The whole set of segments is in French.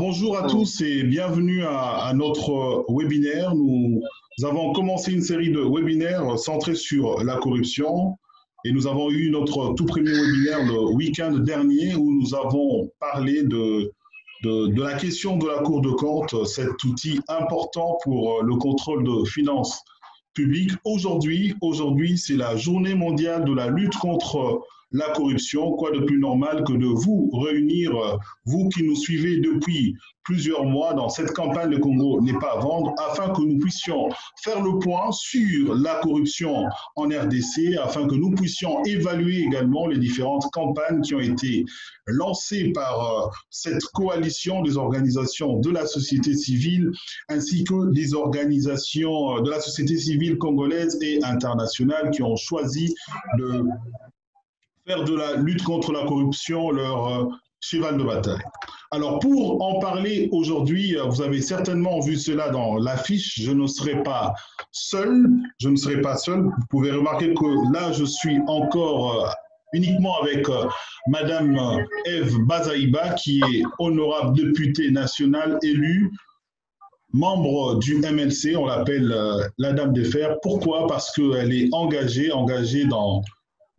Bonjour à tous et bienvenue à notre webinaire. Nous avons commencé une série de webinaires centrés sur la corruption et nous avons eu notre tout premier webinaire le week-end dernier où nous avons parlé de la question de la Cour de compte, cet outil important pour le contrôle de finances publiques. Aujourd'hui, c'est la journée mondiale de la lutte contre la corruption. Quoi de plus normal que de vous réunir, vous qui nous suivez depuis plusieurs mois dans cette campagne Le Congo n'est pas à vendre, afin que nous puissions faire le point sur la corruption en RDC, afin que nous puissions évaluer également les différentes campagnes qui ont été lancées par cette coalition des organisations de la société civile, ainsi que des organisations de la société civile congolaise et internationale qui ont choisi de faire de la lutte contre la corruption leur cheval de bataille. Alors pour en parler aujourd'hui, vous avez certainement vu cela dans l'affiche, je ne serai pas seul, Vous pouvez remarquer que là je suis encore uniquement avec Madame Eve Bazaïba, qui est honorable députée nationale élue, membre du MLC, on l'appelle la Dame de Fer. Pourquoi? Parce qu'elle est engagée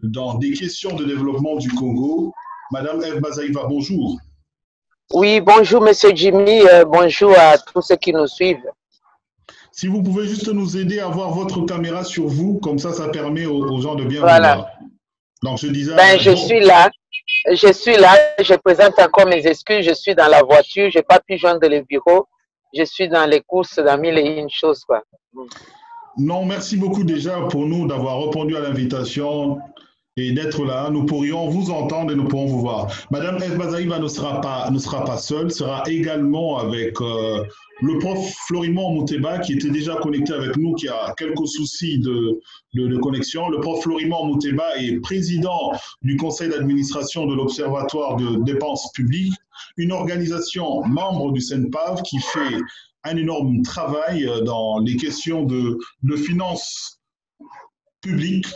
dans des questions de développement du Congo. Madame Eve Bazaïba, bonjour. Oui, bonjour Monsieur Jimmy, bonjour à tous ceux qui nous suivent. Si vous pouvez juste nous aider à voir votre caméra sur vous, comme ça permet aux gens de bien vous voir. Donc je disais... je suis là, je présente encore mes excuses, je suis dans la voiture, je n'ai pas pu joindre le bureau, je suis dans les courses dans mille et une choses, quoi. Non, merci beaucoup déjà pour nous d'avoir répondu à l'invitation et d'être là. Nous pourrions vous entendre et nous pourrons vous voir. Madame Eve Bazaïba ne sera pas seule, sera également avec le prof Florimond Mouteba qui était déjà connecté avec nous, qui a quelques soucis de connexion. Le prof Florimond Mouteba est président du conseil d'administration de l'Observatoire de dépenses publiques, une organisation membre du CENPAV qui fait un énorme travail dans les questions de finances publiques.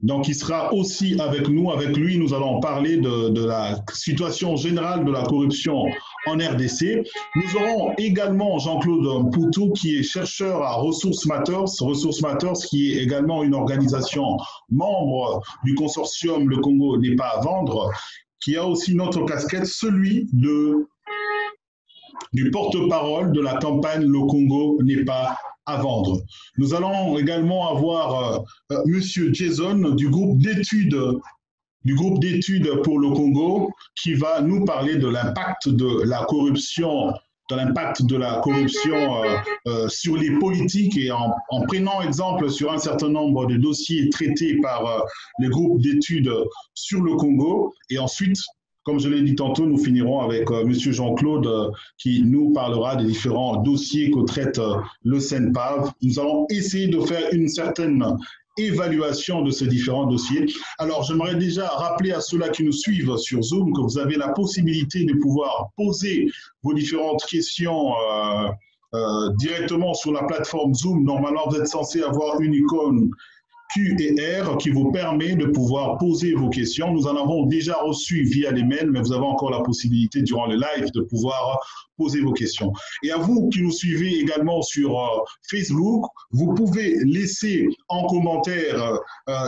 Donc, il sera aussi avec nous. Avec lui, nous allons parler de la situation générale de la corruption en RDC. Nous aurons également Jean-Claude Poutou, qui est chercheur à Ressources Matters. Ressources Matters, qui est également une organisation membre du consortium Le Congo n'est pas à vendre, qui a aussi notre casquette, celui du porte-parole de la campagne Le Congo n'est pas à vendre. Nous allons également avoir Monsieur Jason du groupe d'études pour le Congo, qui va nous parler de l'impact de la corruption sur les politiques, et en prenant exemple sur un certain nombre de dossiers traités par les groupes d'études sur le Congo. Et ensuite, comme je l'ai dit tantôt, nous finirons avec M. Jean-Claude qui nous parlera des différents dossiers que traite le CENPAV. Nous allons essayer de faire une certaine évaluation de ces différents dossiers. Alors, j'aimerais déjà rappeler à ceux-là qui nous suivent sur Zoom que vous avez la possibilité de pouvoir poser vos différentes questions directement sur la plateforme Zoom. Normalement, vous êtes censé avoir une icône Q et R qui vous permet de pouvoir poser vos questions. Nous en avons déjà reçu via les mails, mais vous avez encore la possibilité durant le live de pouvoir poser vos questions. Et à vous qui nous suivez également sur Facebook, vous pouvez laisser en commentaire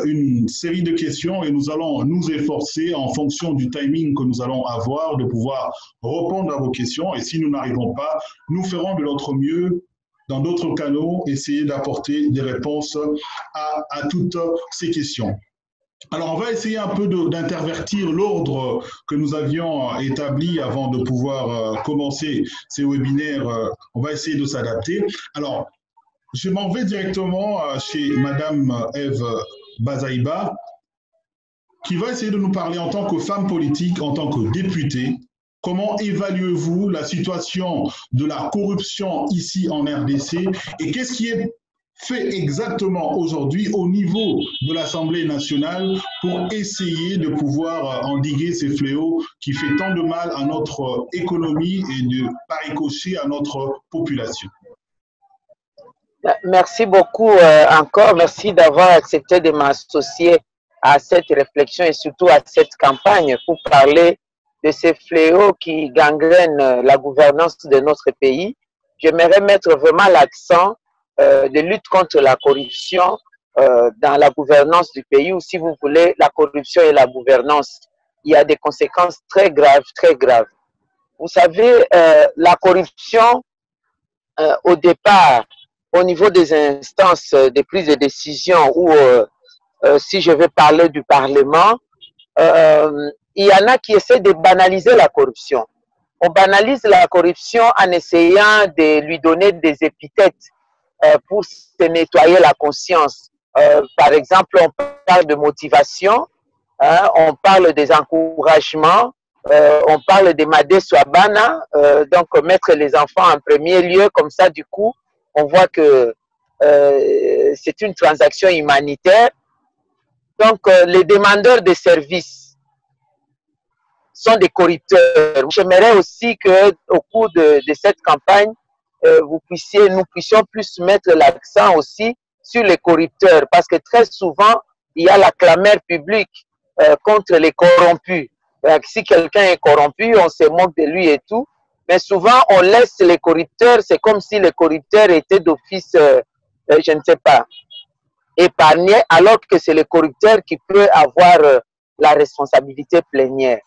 une série de questions et nous allons nous efforcer en fonction du timing que nous allons avoir de pouvoir répondre à vos questions. Et si nous n'arrivons pas, nous ferons de notre mieux dans d'autres canaux, essayer d'apporter des réponses à toutes ces questions. Alors, on va essayer un peu d'intervertir l'ordre que nous avions établi avant de pouvoir commencer ces webinaires. On va essayer de s'adapter. Alors, je m'en vais directement chez Madame Eve Bazaïba, qui va essayer de nous parler en tant que femme politique, en tant que députée. Comment évaluez-vous la situation de la corruption ici en RDC et qu'est-ce qui est fait exactement aujourd'hui au niveau de l'Assemblée nationale pour essayer de pouvoir endiguer ces fléaux qui fait tant de mal à notre économie et de par ricochet à notre population? Merci beaucoup encore. Merci d'avoir accepté de m'associer à cette réflexion et surtout à cette campagne pour parler de ces fléaux qui gangrènent la gouvernance de notre pays, j'aimerais mettre vraiment l'accent de lutte contre la corruption dans la gouvernance du pays, ou si vous voulez, la corruption et la gouvernance. Il y a des conséquences très graves, très graves. Vous savez, la corruption, au départ, au niveau des instances de prise de décision, ou si je veux parler du Parlement, il y en a qui essaient de banaliser la corruption. On banalise la corruption en essayant de lui donner des épithètes pour se nettoyer la conscience. Par exemple, on parle de motivation, hein, on parle des encouragements, on parle de Madé Swabana, donc mettre les enfants en premier lieu, comme ça, du coup, on voit que c'est une transaction humanitaire. Donc, les demandeurs de services sont des corrupteurs. J'aimerais aussi qu'au cours de cette campagne, nous puissions plus mettre l'accent aussi sur les corrupteurs, parce que très souvent, il y a la clameur publique contre les corrompus. Si quelqu'un est corrompu, on se moque de lui et tout, mais souvent, on laisse les corrupteurs, c'est comme si les corrupteurs étaient d'office, je ne sais pas, épargnés, alors que c'est le corrupteur qui peut avoir la responsabilité première.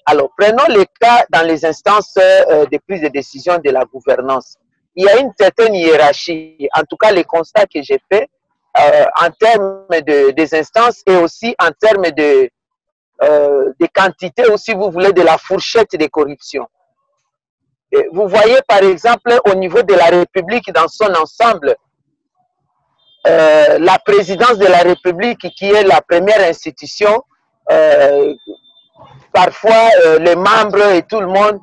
Alors, prenons les cas dans les instances de prise de décision de la gouvernance. Il y a une certaine hiérarchie, en tout cas les constats que j'ai faits en termes des instances et aussi en termes de quantité, ou si vous voulez, de la fourchette de corruption. Et vous voyez par exemple au niveau de la République dans son ensemble, la présidence de la République qui est la première institution, parfois les membres et tout le monde,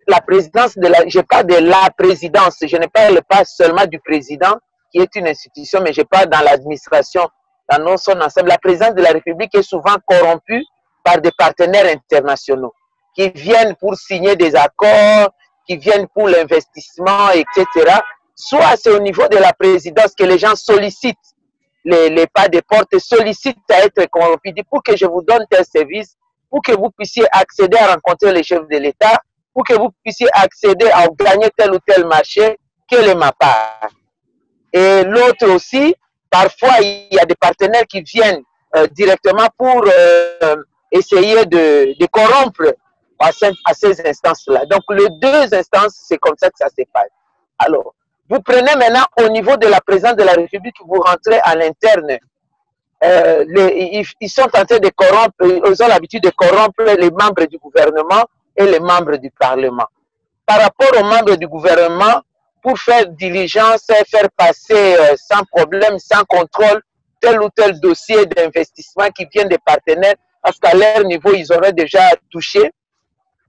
la présidence je parle de la présidence, je ne parle pas seulement du président qui est une institution, mais je parle dans l'administration, dans son ensemble. La présidence de la République est souvent corrompue par des partenaires internationaux qui viennent pour signer des accords, qui viennent pour l'investissement, etc. Soit c'est au niveau de la présidence que les gens sollicitent les pas de porte, sollicitent à être corrompus, pour que je vous donne tel service, pour que vous puissiez accéder à rencontrer les chefs de l'État, pour que vous puissiez accéder à gagner tel ou tel marché, quelle est ma part? Et l'autre aussi, parfois il y a des partenaires qui viennent directement pour essayer de corrompre à ces instances-là. Donc les deux instances, c'est comme ça que ça se passe. Alors, vous prenez maintenant au niveau de la présidence de la République, vous rentrez à l'interne. Ils sont en train de corrompre, ils ont l'habitude de corrompre les membres du gouvernement et les membres du Parlement. Par rapport aux membres du gouvernement, pour faire diligence, faire passer sans problème, sans contrôle, tel ou tel dossier d'investissement qui vient des partenaires, parce qu'à leur niveau, ils auraient déjà touché,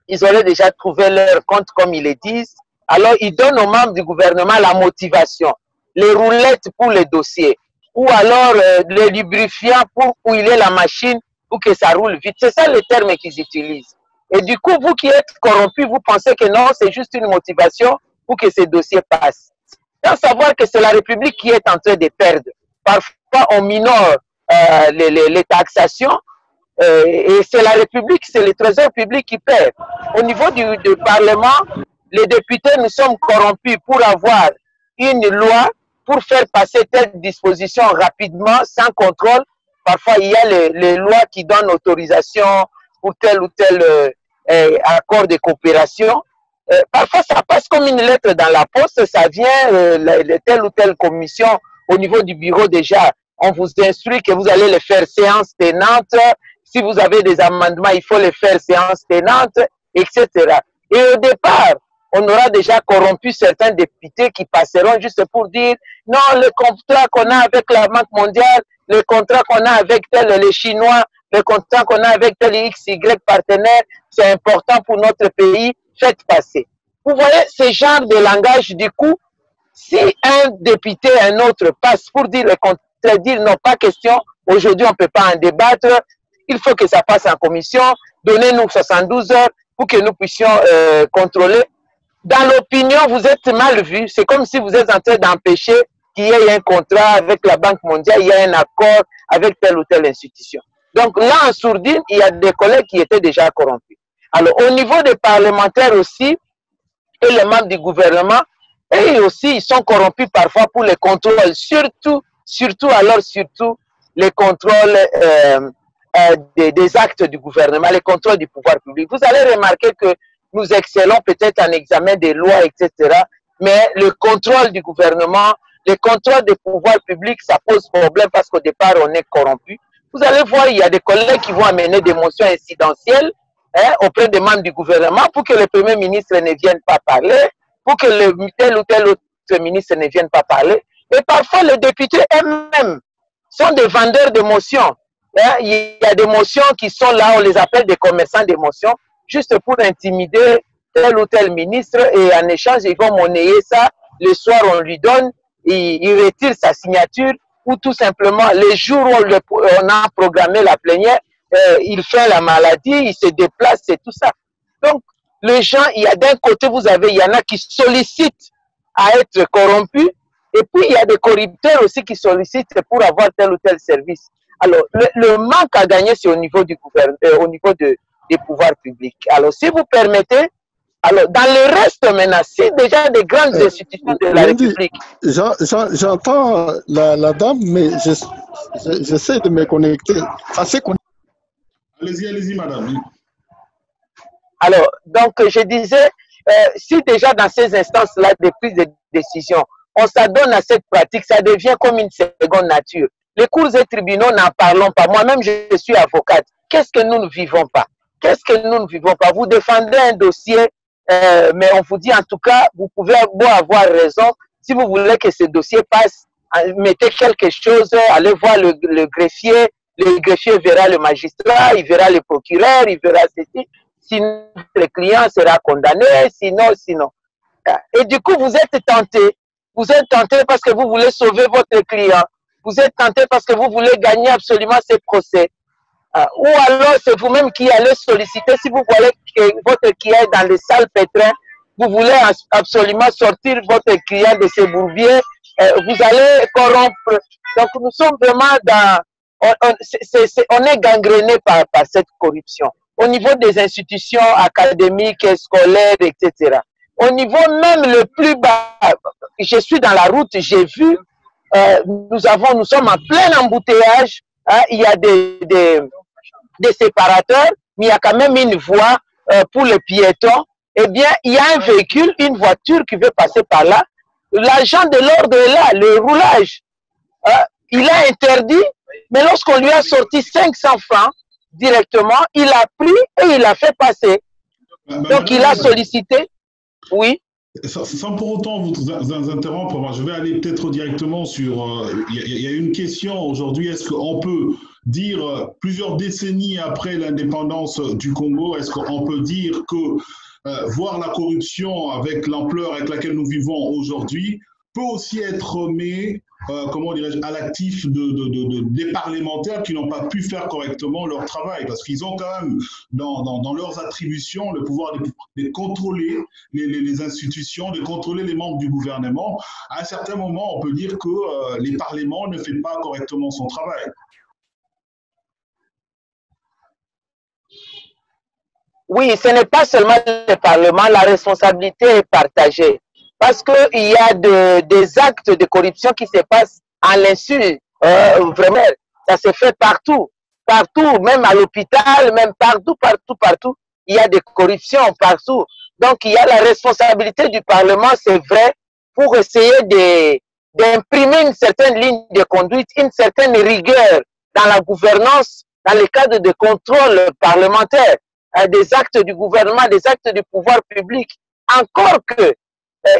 ils auraient déjà trouvé leur compte, comme ils le disent. Alors, ils donnent aux membres du gouvernement la motivation, les roulettes pour les dossiers, ou alors les lubrifiants pour huiler la machine pour que ça roule vite. C'est ça le terme qu'ils utilisent. Et du coup, vous qui êtes corrompus, vous pensez que non, c'est juste une motivation pour que ces dossiers passent. Sans savoir que c'est la République qui est en train de perdre. Parfois, on minore les taxations et c'est la République, c'est le Trésor public qui perd. Au niveau du Parlement, les députés, nous sommes corrompus pour avoir une loi, pour faire passer telle disposition rapidement, sans contrôle. Parfois, il y a les lois qui donnent autorisation pour tel ou tel accord de coopération. Parfois, ça passe comme une lettre dans la poste, ça vient, telle ou telle commission, au niveau du bureau déjà, on vous instruit que vous allez les faire séance tenante. Si vous avez des amendements, il faut les faire séance tenante, etc. Et au départ, on aura déjà corrompu certains députés qui passeront juste pour dire non, le contrat qu'on a avec la Banque mondiale, le contrat qu'on a avec les Chinois, le contrat qu'on a avec tel XY partenaire, c'est important pour notre pays, faites passer. Vous voyez ce genre de langage, du coup, si un député, un autre passe pour dire le contraire, dire non, pas question, aujourd'hui on ne peut pas en débattre, il faut que ça passe en commission, donnez-nous 72 heures pour que nous puissions contrôler. Dans l'opinion, vous êtes mal vu. C'est comme si vous êtes en train d'empêcher qu'il y ait un contrat avec la Banque mondiale, il y a un accord avec telle ou telle institution. Donc là, en sourdine, il y a des collègues qui étaient déjà corrompus. Alors, au niveau des parlementaires aussi, et les membres du gouvernement, et aussi, ils sont corrompus parfois pour les contrôles, surtout les contrôles des actes du gouvernement, les contrôles du pouvoir public. Vous allez remarquer que nous excellons peut-être en examen des lois, etc., mais le contrôle du gouvernement, le contrôle des pouvoirs publics, ça pose problème parce qu'au départ, on est corrompu. Vous allez voir, il y a des collègues qui vont amener des motions incidentielles auprès des membres du gouvernement pour que le Premier ministre ne vienne pas parler, pour que tel ou tel autre ministre ne vienne pas parler. Et parfois, les députés eux-mêmes sont des vendeurs de motions. Il y a des motions qui sont là, on les appelle des commerçants de motions, juste pour intimider tel ou tel ministre, et en échange, ils vont monnayer ça. Le soir, on lui donne, il retire sa signature, ou tout simplement, les jours où on a programmé la plénière, il fait la maladie, il se déplace, c'est tout ça. Donc, les gens, il y a d'un côté, il y en a qui sollicitent à être corrompus, et puis il y a des corrupteurs aussi qui sollicitent pour avoir tel ou tel service. Alors, le manque à gagner, c'est au niveau du gouvernement, au niveau des pouvoirs publics. Alors, si vous permettez, alors, dans le reste maintenant, c'est déjà des grandes institutions de la République. J'entends la dame, mais j'essaie de me connecter. Allez-y, madame. Alors, donc, je disais, si déjà dans ces instances-là de prise de décision, on s'adonne à cette pratique, ça devient comme une seconde nature. Les cours et tribunaux, n'en parlons pas. Moi-même, je suis avocate. Qu'est-ce que nous ne vivons pas? Qu'est-ce que nous ne vivons pas? Vous défendez un dossier, mais on vous dit en tout cas, vous pouvez avoir raison. Si vous voulez que ce dossier passe, mettez quelque chose, allez voir le greffier verra le magistrat, il verra le procureur, il verra ceci. Sinon, le client sera condamné, sinon. Et du coup, vous êtes tenté. Vous êtes tenté parce que vous voulez sauver votre client. Vous êtes tenté parce que vous voulez gagner absolument ces procès. Ou alors, c'est vous-même qui allez solliciter, si vous voyez que votre client est dans les salles pétrins, vous voulez absolument sortir votre client de ces bourbiers, vous allez corrompre. Donc, nous sommes vraiment dans... On est gangréné par cette corruption. Au niveau des institutions académiques, scolaires, etc. Au niveau même le plus bas, je suis dans la route, j'ai vu, nous sommes en plein embouteillage, il y a des séparateurs, mais il y a quand même une voie pour les piétons. Eh bien, il y a un véhicule, une voiture qui veut passer par là. L'agent de l'ordre est là, le roulage. Il a interdit, mais lorsqu'on lui a sorti 500 francs directement, il a pris et il a fait passer. Donc, il a sollicité. Oui. Sans pour autant vous interrompre, je vais aller peut-être directement sur... Il y a une question aujourd'hui, est-ce qu'on peut dire, plusieurs décennies après l'indépendance du Congo, est-ce qu'on peut dire que voir la corruption avec l'ampleur avec laquelle nous vivons aujourd'hui peut aussi être remis, comment dirais-je, à l'actif des parlementaires qui n'ont pas pu faire correctement leur travail, parce qu'ils ont quand même dans leurs attributions le pouvoir de contrôler les institutions, de contrôler les membres du gouvernement. À un certain moment, on peut dire que les parlements ne font pas correctement son travail. Oui, ce n'est pas seulement le Parlement, la responsabilité est partagée. Parce qu'il y a des actes de corruption qui se passent à l'insu. Vraiment, ça se fait partout. Partout, même à l'hôpital, même partout. Il y a des corruptions partout. Donc, il y a la responsabilité du Parlement, c'est vrai, pour essayer d'imprimer une certaine ligne de conduite, une certaine rigueur dans la gouvernance, dans le cadre de contrôle parlementaire, des actes du gouvernement, des actes du pouvoir public. Encore que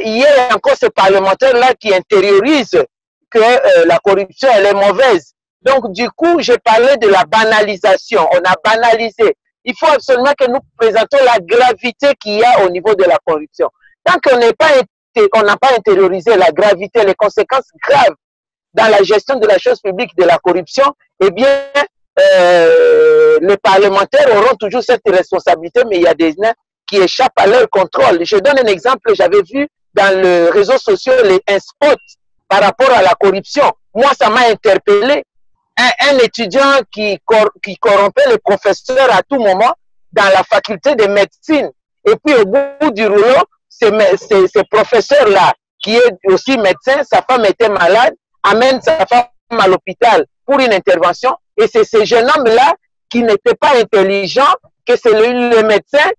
il y a encore ces parlementaires-là qui intériorisent que la corruption, elle est mauvaise. Donc, du coup, j'ai parlé de la banalisation. On a banalisé. Il faut absolument que nous présentons la gravité qu'il y a au niveau de la corruption. Tant qu'on n'a pas intériorisé la gravité, les conséquences graves dans la gestion de la chose publique de la corruption, eh bien, les parlementaires auront toujours cette responsabilité, mais il y a des nains qui échappent à leur contrôle. Je donne un exemple, j'avais vu dans les réseaux sociaux un spot par rapport à la corruption. Moi, ça m'a interpellé. un étudiant qui corrompait le professeur à tout moment dans la faculté de médecine. Et puis au bout du rouleau, ce professeur-là, qui est aussi médecin, sa femme était malade, amène sa femme à l'hôpital pour une intervention. Et c'est ce jeune homme-là qui n'était pas intelligent, que c'est le médecin,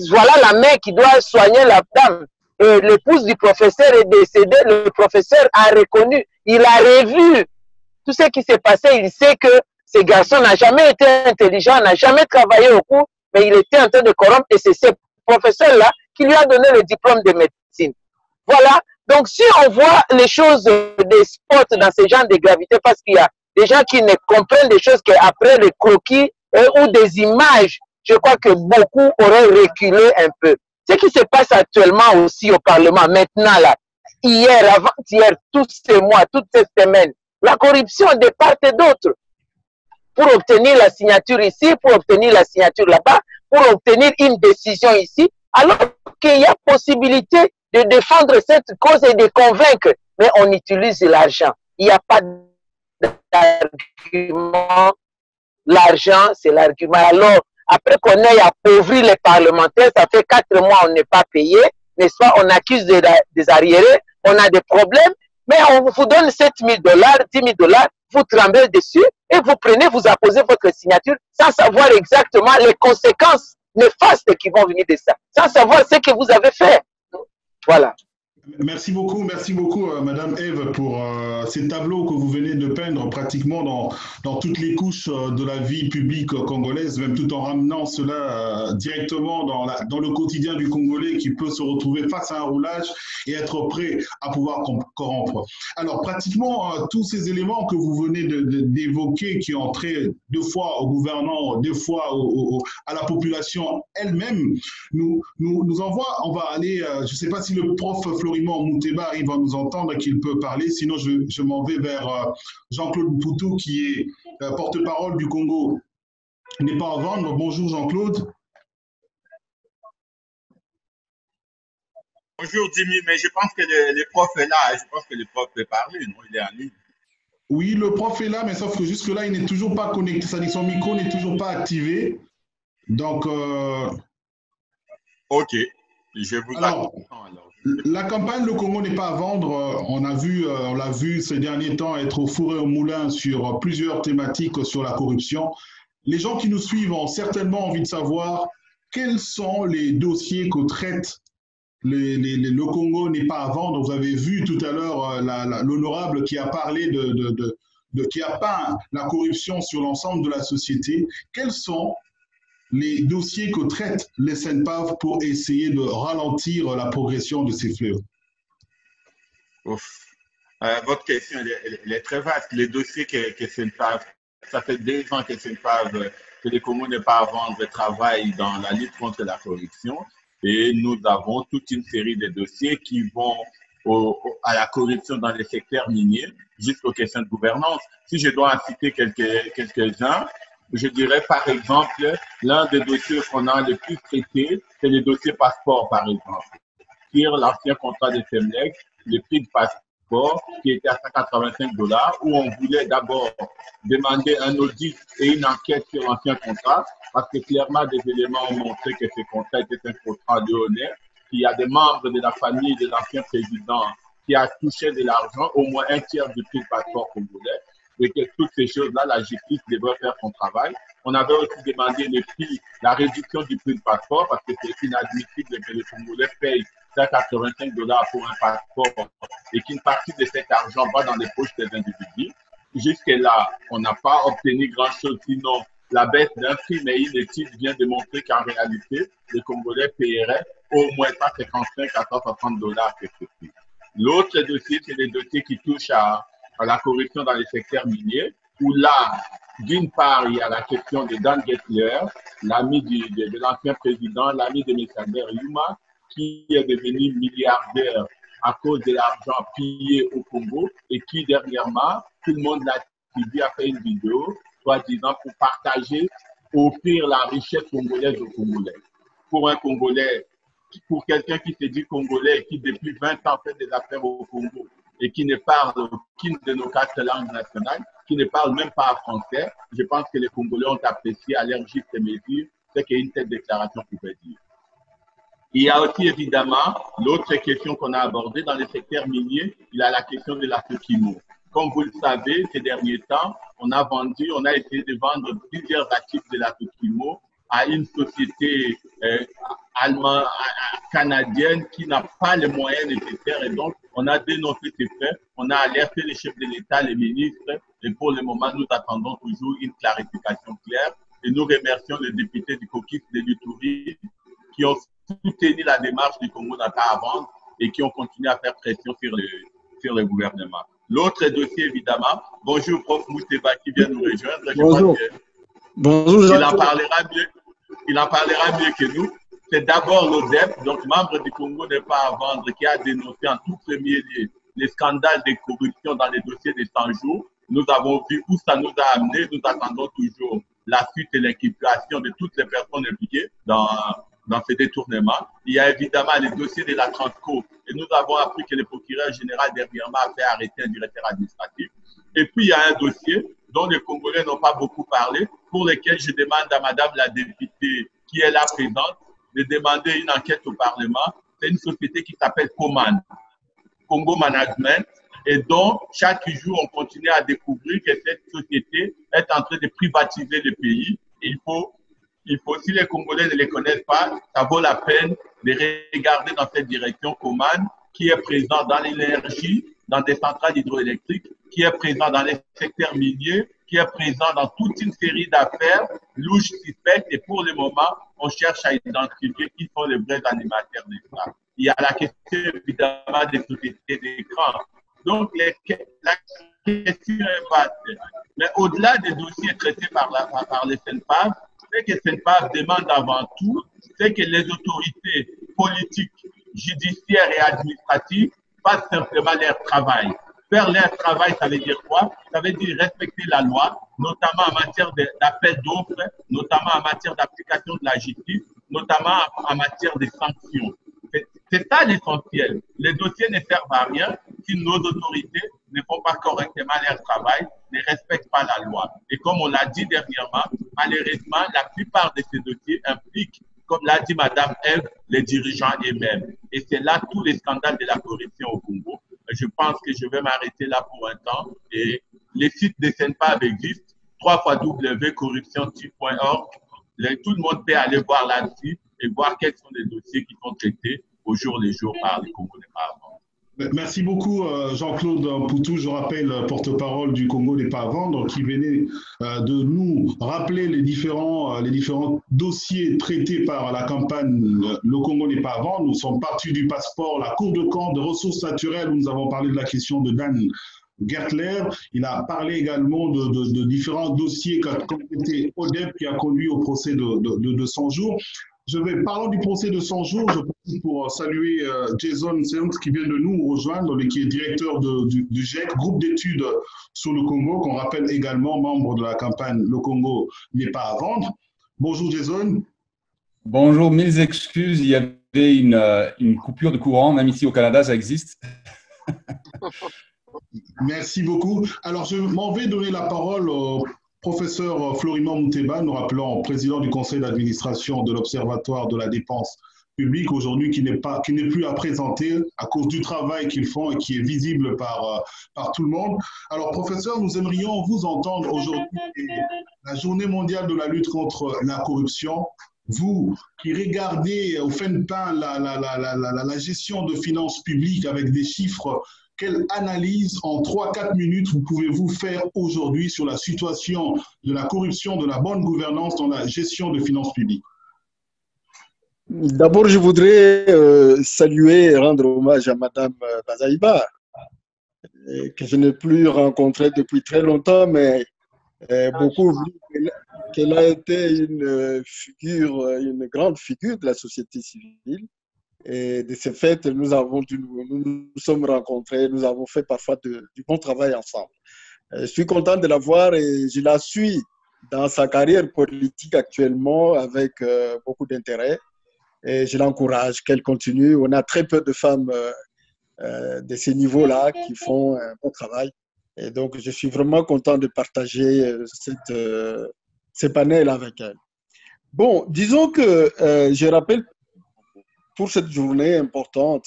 voilà la mère qui doit soigner la dame. Et l'épouse du professeur est décédée, le professeur a reconnu, il a revu tout ce qui s'est passé, il sait que ce garçon n'a jamais été intelligent, n'a jamais travaillé au cours, mais il était en train de corrompre et c'est ce professeur-là qui lui a donné le diplôme de médecine. Voilà. Donc, si on voit les choses des spots dans ce genre de gravité, parce qu'il y a des gens qui ne comprennent des choses qu'après les croquis ou des images, je crois que beaucoup auraient reculé un peu. Ce qui se passe actuellement aussi au Parlement, maintenant, là, hier, avant-hier, tous ces mois, toutes ces semaines, la corruption de part et d'autre, pour obtenir la signature ici, pour obtenir la signature là-bas, pour obtenir une décision ici, alors qu'il y a possibilité de défendre cette cause et de convaincre, mais on utilise l'argent. Il n'y a pas d'argument. L'argent, c'est l'argument. Alors, après qu'on ait appauvri les parlementaires, ça fait 4 mois on n'est pas payé, n'est-ce pas? On accuse des arriérés, on a des problèmes, mais on vous donne 7 000 $, 10 000 $, vous tremblez dessus et vous prenez, vous apposez votre signature sans savoir exactement les conséquences néfastes qui vont venir de ça, sans savoir ce que vous avez fait. Voilà. Merci beaucoup, Madame Eve, pour ces tableaux que vous venez de peindre pratiquement dans toutes les couches de la vie publique congolaise, même tout en ramenant cela directement dans le quotidien du Congolais qui peut se retrouver face à un roulage et être prêt à pouvoir corrompre. Alors, pratiquement tous ces éléments que vous venez d'évoquer qui ont trait deux fois au gouvernant, deux fois à la population elle-même, nous envoient, on va aller, je ne sais pas si le prof Florimond Mouteba arrive à nous entendre, qu'il peut parler, sinon je m'en vais vers Jean-Claude Poutou qui est porte-parole du Congo n'est pas à vendre. Bonjour Jean-Claude. Bonjour Jimmy, mais je pense que le prof est là, je pense que le prof peut parler, non? Il est en ligne. Oui, le prof est là, mais sauf que jusque-là, il n'est toujours pas connecté, c'est-à-dire son micro n'est toujours pas activé. Donc, ok, je vous attends. La campagne Le Congo n'est pas à vendre. On l'a vu ces derniers temps être au four et au moulin sur plusieurs thématiques sur la corruption. Les gens qui nous suivent ont certainement envie de savoir quels sont les dossiers que traite le Congo n'est pas à vendre. Vous avez vu tout à l'heure l'honorable qui a parlé qui a peint la corruption sur l'ensemble de la société. Quels sont les dossiers que traitent les CENPAV pour essayer de ralentir la progression de ces fléaux? Votre question elle est très vaste. Les dossiers que CENPAV, ça fait 2 ans que CENPAV, que le Congo n'est pas à vendre, travaille dans la lutte contre la corruption. Et nous avons toute une série de dossiers qui vont à la corruption dans les secteurs miniers jusqu'aux questions de gouvernance. Si je dois en citer quelques-uns, je dirais par exemple, l'un des dossiers qu'on a le plus traité, c'est le dossier passeport par exemple. Sur l'ancien contrat de Semlec, le prix de passeport qui était à 185 $, où on voulait d'abord demander un audit et une enquête sur l'ancien contrat, parce que clairement des éléments ont montré que ce contrat était un contrat de honneur, qu'il y a des membres de la famille de l'ancien président qui a touché de l'argent, au moins 1/3 du prix de passeport congolais, et que toutes ces choses-là, la justice devrait faire son travail. On avait aussi demandé la réduction du prix de passeport, parce que c'est inadmissible que les Congolais payent 185 $ pour un passeport et qu'une partie de cet argent va dans les poches des individus. Jusque-là, on n'a pas obtenu grand-chose, sinon la baisse d'un prix, mais une étude vient de montrer qu'en réalité, les Congolais paieraient au moins 155 à 160 $ que ce prix. L'autre dossier, c'est les dossiers qui touchent à la corruption dans les secteurs miniers, où là, d'une part, il y a la question de Dan Gettler, l'ami de l'ancien président, l'ami de Messander Yuma, qui est devenu milliardaire à cause de l'argent pillé au Congo et qui, dernièrement, tout le monde l'a suivi, a fait une vidéo, soi-disant, pour partager, offrir la richesse congolaise aux Congolais. Pour un Congolais, pour quelqu'un qui se dit Congolais, qui depuis 20 ans fait des affaires au Congo et qui ne parle aucune de nos 4 langues nationales, qui ne parlent même pas français. Je pense que les Congolais ont apprécié à leur juste mesure ce qu'une telle déclaration pouvait dire. Il y a aussi évidemment l'autre question qu'on a abordée dans le secteur minier, il y a la question de la Tokimo. Comme vous le savez, ces derniers temps, on a essayé de vendre plusieurs actifs de la Tokimo à une société allemande, canadienne qui n'a pas les moyens nécessaires. Et donc, on a dénoncé ces faits, on a alerté les chefs de l'État, les ministres, et pour le moment, nous attendons toujours une clarification claire. Et nous remercions les députés du caucus de l'Ituri qui ont soutenu la démarche du Congo n'a pas à vendre et qui ont continué à faire pression sur le gouvernement. L'autre dossier, évidemment, bonjour prof Mouteba qui vient nous rejoindre. Bonjour. Bonjour, il en parlera mieux que nous. C'est d'abord l'ODEP, donc membre du Congo n'est pas à vendre, qui a dénoncé en tout premier lieu les scandales de corruption dans les dossiers des 100 jours. Nous avons vu où ça nous a amené. Nous attendons toujours la suite et l'inculpation de toutes les personnes impliquées dans ce détournement. Il y a évidemment les dossiers de la Transco. Et nous avons appris que le procureur général dernièrement a fait arrêter un directeur administratif. Et puis, il y a un dossier dont les Congolais n'ont pas beaucoup parlé, pour lequel je demande à Madame la députée qui est là présente de demander une enquête au Parlement. C'est une société qui s'appelle Coman, Congo Management, et dont chaque jour, on continue à découvrir que cette société est en train de privatiser le pays. Il faut, si les Congolais ne les connaissent pas, ça vaut la peine de regarder dans cette direction Coman, qui est présent dans l'énergie, dans des centrales hydroélectriques, qui est présent dans les secteurs miniers, qui est présent dans toute une série d'affaires louches, suspectes, et pour le moment, on cherche à identifier qui sont les vrais animateurs de ça. Il y a la question évidemment des sociétés d'écran. Donc, la question est vaste. Mais au-delà des dossiers traités par les CENPAV, ce que CENPAV demande avant tout, c'est que les autorités politiques, judiciaires et administratives fassent simplement leur travail. Faire leur travail, ça veut dire quoi? Ça veut dire respecter la loi, notamment en matière d'appel d'offres, notamment en matière d'application de la justice, notamment en matière de sanctions. C'est ça l'essentiel. Les dossiers ne servent à rien si nos autorités ne font pas correctement leur travail, ne respectent pas la loi. Et comme on l'a dit dernièrement, malheureusement, la plupart de ces dossiers impliquent, comme l'a dit Madame Eve, les dirigeants eux-mêmes. Et c'est là tous les scandales de la corruption au Congo. Je pense que je vais m'arrêter là pour un temps. Et les sites de CENPAV existent, www.corruptiontip.org. Tout le monde peut aller voir là-dessus et voir quels sont les dossiers qui sont traités au jour le jour par les Congolais. Merci beaucoup Jean-Claude Poutou, je rappelle porte-parole du Congo n'est pas à vendre, qui venait de nous rappeler les différents dossiers traités par la campagne Le Congo n'est pas à vendre. Nous sommes partis du passeport, la cour de camp de ressources naturelles, où nous avons parlé de la question de Dan Gertler. Il a parlé également de différents dossiers comme était ODEP qui a conduit au procès de 100 jours. Parlant du procès de 100 jours, je profite pour saluer Jason Seung qui vient de nous rejoindre, qui est directeur du GIEC, groupe d'études sur le Congo, qu'on rappelle également membre de la campagne Le Congo n'est pas à vendre. Bonjour Jason. Bonjour, mille excuses, il y avait une coupure de courant, même ici au Canada, ça existe. Merci beaucoup. Alors, je m'en vais donner la parole au professeur Florimond Mouteba, nous rappelons président du conseil d'administration de l'Observatoire de la dépense publique, aujourd'hui qui n'est plus à présenter à cause du travail qu'ils font et qui est visible par tout le monde. Alors, professeur, nous aimerions vous entendre aujourd'hui, la journée mondiale de la lutte contre la corruption. Vous qui regardez au fin de pain la gestion de finances publiques avec des chiffres, quelle analyse en 3-4 minutes pouvez-vous faire aujourd'hui sur la situation de la corruption, de la bonne gouvernance dans la gestion de finances publiques? D'abord, je voudrais saluer et rendre hommage à Madame Bazaïba, que je n'ai plus rencontrée depuis très longtemps, mais beaucoup oublient qu'elle a été une grande figure de la société civile. Et de ce fait, nous nous sommes rencontrés, nous avons fait parfois du bon travail ensemble. Je suis content de la voir et je la suis dans sa carrière politique actuellement avec beaucoup d'intérêt. Et je l'encourage qu'elle continue. On a très peu de femmes de ces niveaux-là qui font un bon travail. Et donc, je suis vraiment content de partager ces panels avec elle. Bon, disons que je rappelle pour cette journée importante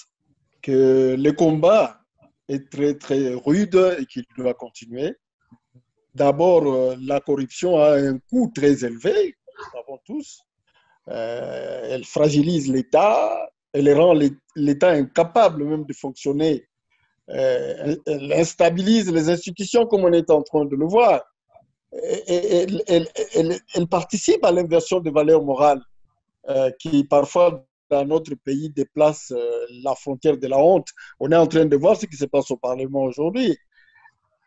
que le combat est très, très rude et qu'il doit continuer. D'abord, la corruption a un coût très élevé, nous savons tous. Elle fragilise l'État, elle rend l'État incapable même de fonctionner. Elle instabilise les institutions comme on est en train de le voir. Elle participe à l'inversion des valeurs morales qui parfois dans notre pays déplace la frontière de la honte. On est en train de voir ce qui se passe au Parlement aujourd'hui.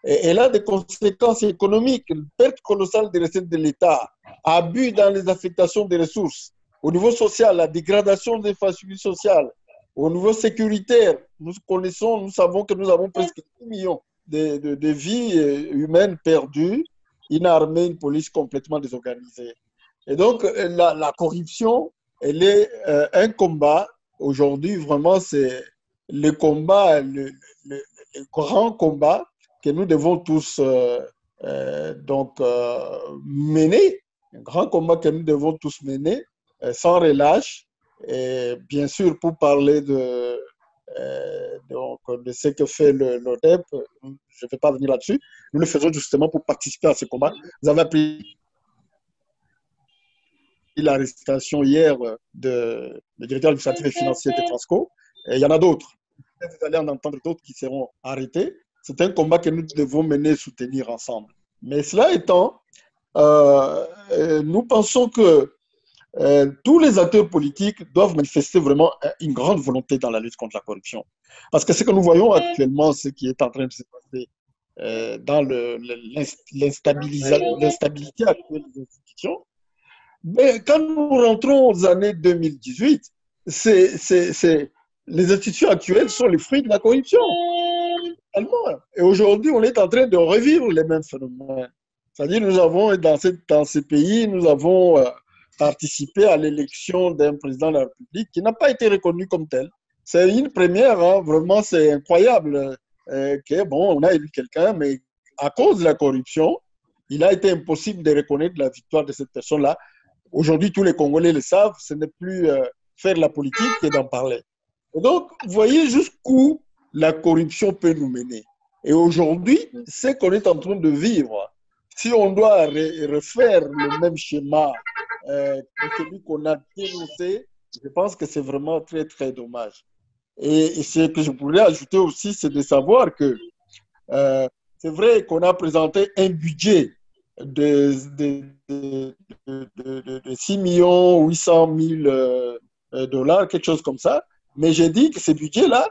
Elle a des conséquences économiques, une perte colossale des recettes de l'État, abus dans les affectations des ressources. Au niveau social, la dégradation des infrastructures sociales. Au niveau sécuritaire, nous savons que nous avons presque 10 millions de vies humaines perdues, une armée, une police complètement désorganisée. Et donc, la corruption, elle est un combat. Aujourd'hui, vraiment, c'est le combat, le grand combat que nous devons tous mener, un grand combat que nous devons tous mener sans relâche. Et bien sûr, pour parler de ce que fait l'ODEP, je ne vais pas venir là-dessus, nous le faisons justement pour participer à ce combat. Vous avez appris l'arrestation hier du directeur administratif et financier de Transco, et il y en a d'autres. Vous allez en entendre d'autres qui seront arrêtés. C'est un combat que nous devons mener et soutenir ensemble. Mais cela étant, nous pensons que tous les acteurs politiques doivent manifester vraiment une grande volonté dans la lutte contre la corruption. Parce que ce que nous voyons actuellement, ce qui est en train de se passer dans l'instabilité actuelle des institutions, mais quand nous rentrons aux années 2018, les institutions actuelles sont les fruits de la corruption. Et aujourd'hui, on est en train de revivre les mêmes phénomènes. C'est-à-dire, nous avons, dans ces pays, nous avons participé à l'élection d'un président de la République qui n'a pas été reconnu comme tel. C'est une première, hein, vraiment, c'est incroyable. On a élu quelqu'un, mais à cause de la corruption, il a été impossible de reconnaître la victoire de cette personne-là. Aujourd'hui, tous les Congolais le savent, ce n'est plus faire la politique que d'en parler. Et donc, vous voyez jusqu'où la corruption peut nous mener. Et aujourd'hui, c'est qu'on est en train de vivre. Si on doit refaire le même schéma que celui qu'on a dénoncé, je pense que c'est vraiment très, très dommage. Et ce que je pourrais ajouter aussi, c'est de savoir que c'est vrai qu'on a présenté un budget de 6 800 000 dollars, quelque chose comme ça. Mais j'ai dit que ce budget-là,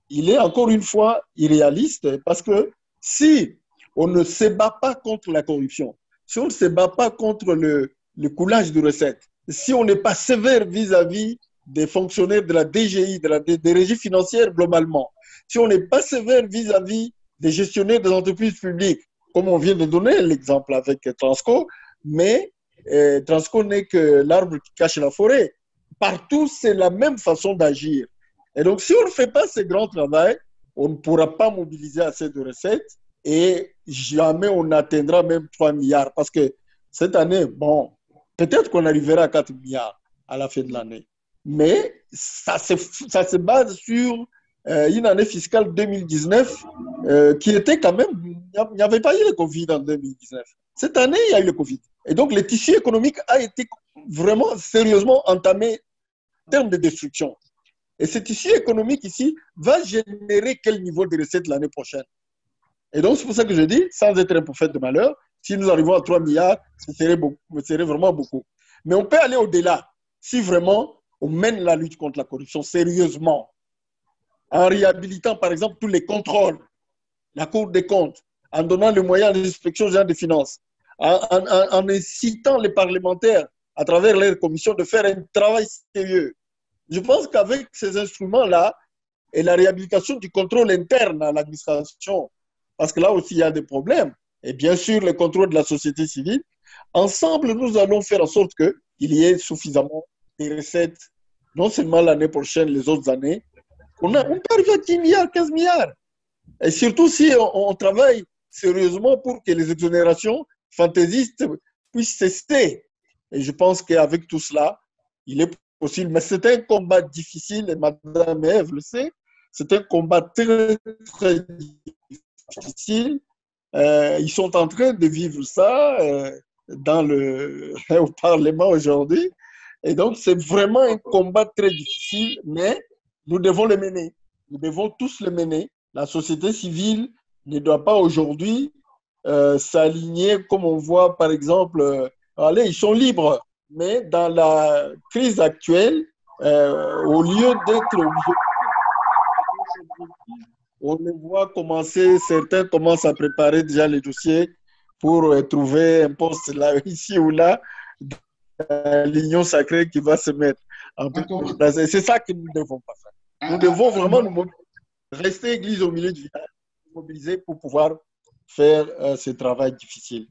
il est encore une fois irréaliste parce que si on ne se bat pas contre la corruption, si on ne se bat pas contre le coulage de recettes, si on n'est pas sévère vis-à-vis des fonctionnaires de la DGI, des régies financières globalement, si on n'est pas sévère vis-à-vis des gestionnaires des entreprises publiques, comme on vient de donner l'exemple avec Transco, mais Transco n'est que l'arbre qui cache la forêt. Partout, c'est la même façon d'agir. Et donc, si on ne fait pas ce grand travail, on ne pourra pas mobiliser assez de recettes et jamais on n'atteindra même 3 milliards. Parce que cette année, bon, peut-être qu'on arrivera à 4 milliards à la fin de l'année. Mais ça se base sur une année fiscale 2019 qui était quand même... Il n'y avait pas eu le Covid en 2019. Cette année, il y a eu le Covid. Et donc, le tissu économique a été vraiment sérieusement entamé en termes de destruction. Et ce tissu économique ici va générer quel niveau de recettes l'année prochaine? Et donc, c'est pour ça que je dis, sans être un prophète de malheur, si nous arrivons à 3 milliards, ce serait vraiment beaucoup. Mais on peut aller au-delà si vraiment on mène la lutte contre la corruption sérieusement, en réhabilitant par exemple tous les contrôles, la Cour des comptes, en donnant les moyens à l'inspection générale des finances, en incitant les parlementaires à travers leurs commissions de faire un travail sérieux. Je pense qu'avec ces instruments-là et la réhabilitation du contrôle interne à l'administration, parce que là aussi il y a des problèmes, et bien sûr le contrôle de la société civile, ensemble nous allons faire en sorte qu'il y ait suffisamment de recettes, non seulement l'année prochaine, les autres années. On peut arriver à 10 milliards, 15 milliards. Et surtout si on travaille sérieusement pour que les exonérations fantaisistes puissent cesser. Et je pense qu'avec tout cela, il est possible. Mais c'est un combat difficile, et Madame Ève le sait, c'est un combat très, très difficile. Ils sont en train de vivre ça au Parlement aujourd'hui. Et donc, c'est vraiment un combat très difficile, mais nous devons le mener. Nous devons tous le mener. La société civile ne doit pas aujourd'hui s'aligner comme on voit, par exemple, allez, ils sont libres, mais dans la crise actuelle, au lieu d'être obligés, on les voit commencer, certains commencent à préparer déjà les dossiers pour trouver un poste là, ici ou là, l'union sacrée qui va se mettre en place. Et c'est ça que nous ne devons pas faire. Nous devons vraiment rester église au milieu du village, nous mobiliser pour pouvoir faire ce travail difficile.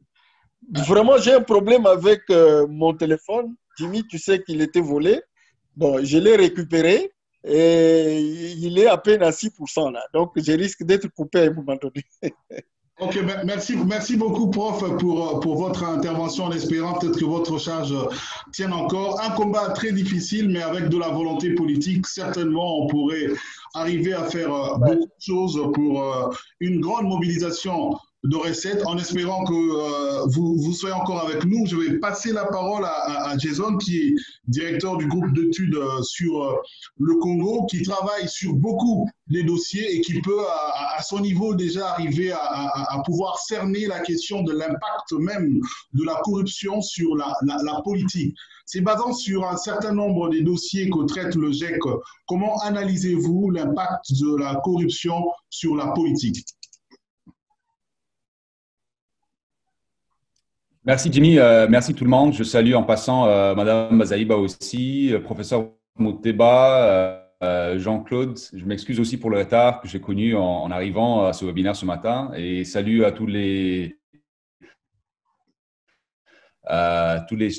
Vraiment, j'ai un problème avec mon téléphone. Jimmy, tu sais qu'il était volé. Bon, je l'ai récupéré et il est à peine à 6% là. Donc, je risque d'être coupé à un moment donné. Ok, merci beaucoup, prof, pour votre intervention, en espérant peut-être que votre charge tienne encore. Un combat très difficile, mais avec de la volonté politique, certainement, on pourrait arriver à faire beaucoup de choses pour une grande mobilisation de recettes, en espérant que vous soyez encore avec nous. Je vais passer la parole à Jason, qui est directeur du groupe d'études sur le Congo, qui travaille sur beaucoup les dossiers et qui peut, à son niveau, déjà arriver à pouvoir cerner la question de l'impact même de la corruption sur la politique. C'est basant sur un certain nombre des dossiers que traite le GIEC. Comment analysez-vous l'impact de la corruption sur la politique? Merci Jimmy, merci tout le monde. Je salue en passant Madame Bazaïba aussi, professeur Mouteba, Jean-Claude. Je m'excuse aussi pour le retard que j'ai connu en arrivant à ce webinaire ce matin. Et salut à tous les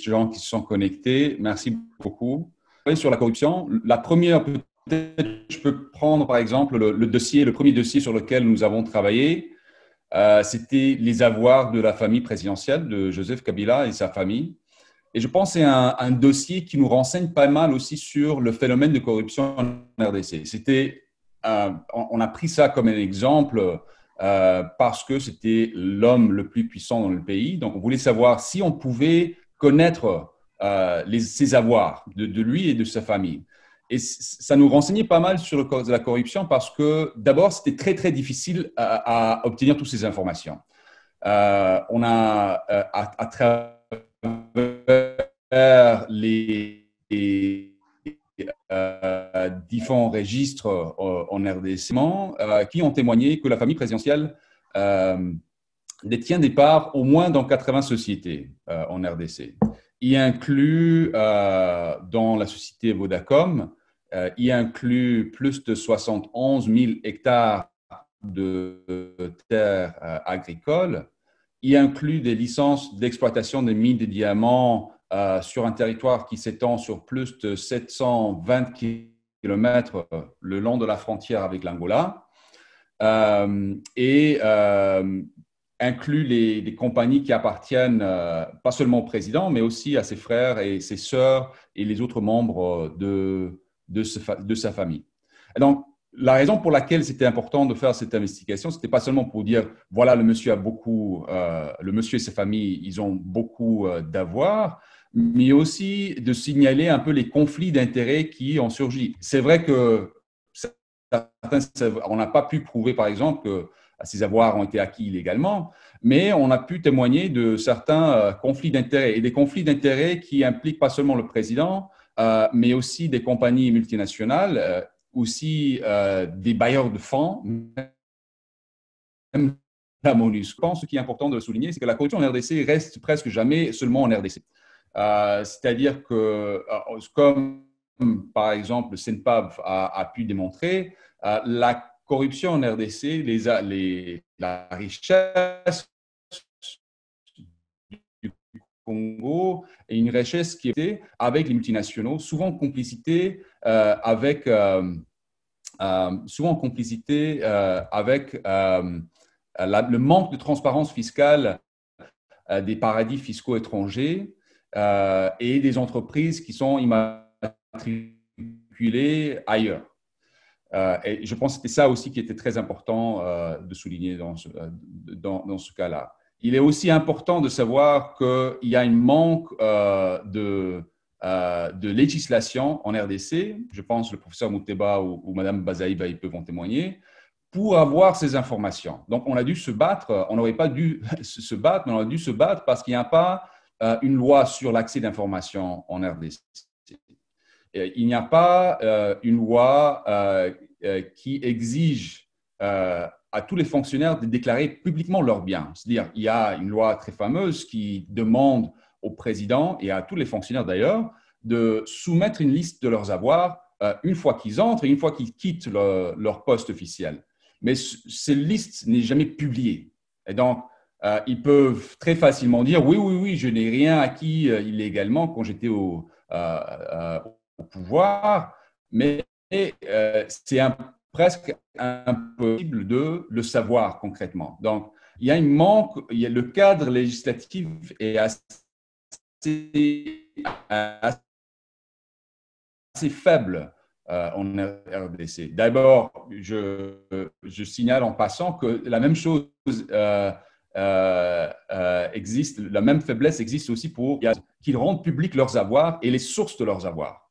gens qui se sont connectés. Merci beaucoup. Sur la corruption, la première, peut-être, je peux prendre par exemple le premier dossier sur lequel nous avons travaillé. C'était les avoirs de la famille présidentielle de Joseph Kabila et sa famille. Et je pense que c'est un dossier qui nous renseigne pas mal aussi sur le phénomène de corruption en RDC. On a pris ça comme un exemple parce que c'était l'homme le plus puissant dans le pays. Donc, on voulait savoir si on pouvait connaître ses avoirs de lui et de sa famille. Et ça nous renseignait pas mal sur la corruption parce que d'abord, c'était très, très difficile à obtenir toutes ces informations. On a, à travers les différents registres en RDC qui ont témoigné que la famille présidentielle détient des parts au moins dans 80 sociétés en RDC. Il inclut dans la société Vodacom, il inclut plus de 71 000 hectares de terres agricoles. Il inclut des licences d'exploitation des mines de diamants sur un territoire qui s'étend sur plus de 720 km le long de la frontière avec l'Angola. Inclut les compagnies qui appartiennent pas seulement au président, mais aussi à ses frères et ses sœurs et les autres membres de sa famille. Et donc, la raison pour laquelle c'était important de faire cette investigation, c'était pas seulement pour dire, voilà, le monsieur et sa famille, ils ont beaucoup d'avoirs, mais aussi de signaler un peu les conflits d'intérêts qui ont surgi. C'est vrai que on n'a pas pu prouver, par exemple, que ces avoirs ont été acquis illégalement, mais on a pu témoigner de certains conflits d'intérêts, et des conflits d'intérêts qui impliquent pas seulement le président, mais aussi des compagnies multinationales, aussi des bailleurs de fonds, même la MONUSCO. Je pense que ce qui est important de le souligner, c'est que la corruption en RDC reste presque jamais seulement en RDC. C'est-à-dire que, comme par exemple le CENPAV a pu démontrer, la corruption en RDC, la richesse du Congo est une richesse qui est avec les multinationaux, souvent en complicité avec le manque de transparence fiscale des paradis fiscaux étrangers et des entreprises qui sont immatriculées ailleurs. Et je pense que c'était ça aussi qui était très important de souligner dans ce cas-là. Il est aussi important de savoir qu'il y a un manque de législation en RDC. Je pense que le professeur Mouteba ou Mme Bazaïba, ils peuvent en témoigner, pour avoir ces informations. Donc, on a dû se battre. On n'aurait pas dû se battre, mais on a dû se battre parce qu'il n'y a pas une loi sur l'accès d'informations en RDC. Il n'y a pas une loi qui exige à tous les fonctionnaires de déclarer publiquement leurs biens. C'est-à-dire, il y a une loi très fameuse qui demande au président et à tous les fonctionnaires d'ailleurs de soumettre une liste de leurs avoirs une fois qu'ils entrent et une fois qu'ils quittent leur poste officiel. Mais cette liste n'est jamais publiée. Et donc, ils peuvent très facilement dire « Oui, je n'ai rien acquis illégalement quand j'étais au pouvoir », mais c'est presque impossible de le savoir concrètement. Donc, il y a un manque, le cadre législatif est assez faible en RDC. D'abord, je signale en passant que la même chose existe, la même faiblesse existe aussi pour qu'ils rendent publics leurs avoirs et les sources de leurs avoirs.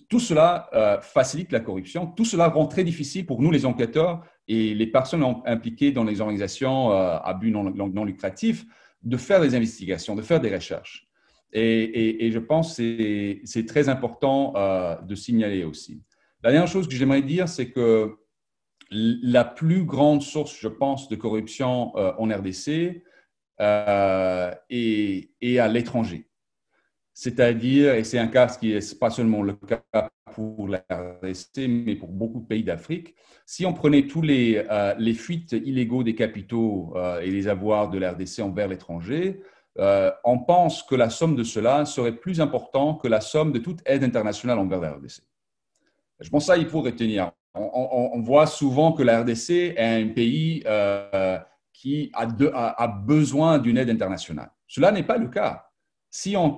Tout cela facilite la corruption. Tout cela rend très difficile pour nous, les enquêteurs et les personnes impliquées dans les organisations à but non lucratif, de faire des investigations, de faire des recherches. Et je pense que c'est très important de signaler aussi. La dernière chose que j'aimerais dire, c'est que la plus grande source, je pense, de corruption en RDC est à l'étranger. C'est-à-dire, et c'est un cas qui n'est pas seulement le cas pour la RDC, mais pour beaucoup de pays d'Afrique, si on prenait tous les fuites illégaux des capitaux et les avoirs de la RDC envers l'étranger, on pense que la somme de cela serait plus importante que la somme de toute aide internationale envers la RDC. Je pense que ça, il faut retenir. On voit souvent que la RDC est un pays qui a besoin d'une aide internationale. Cela n'est pas le cas. Si on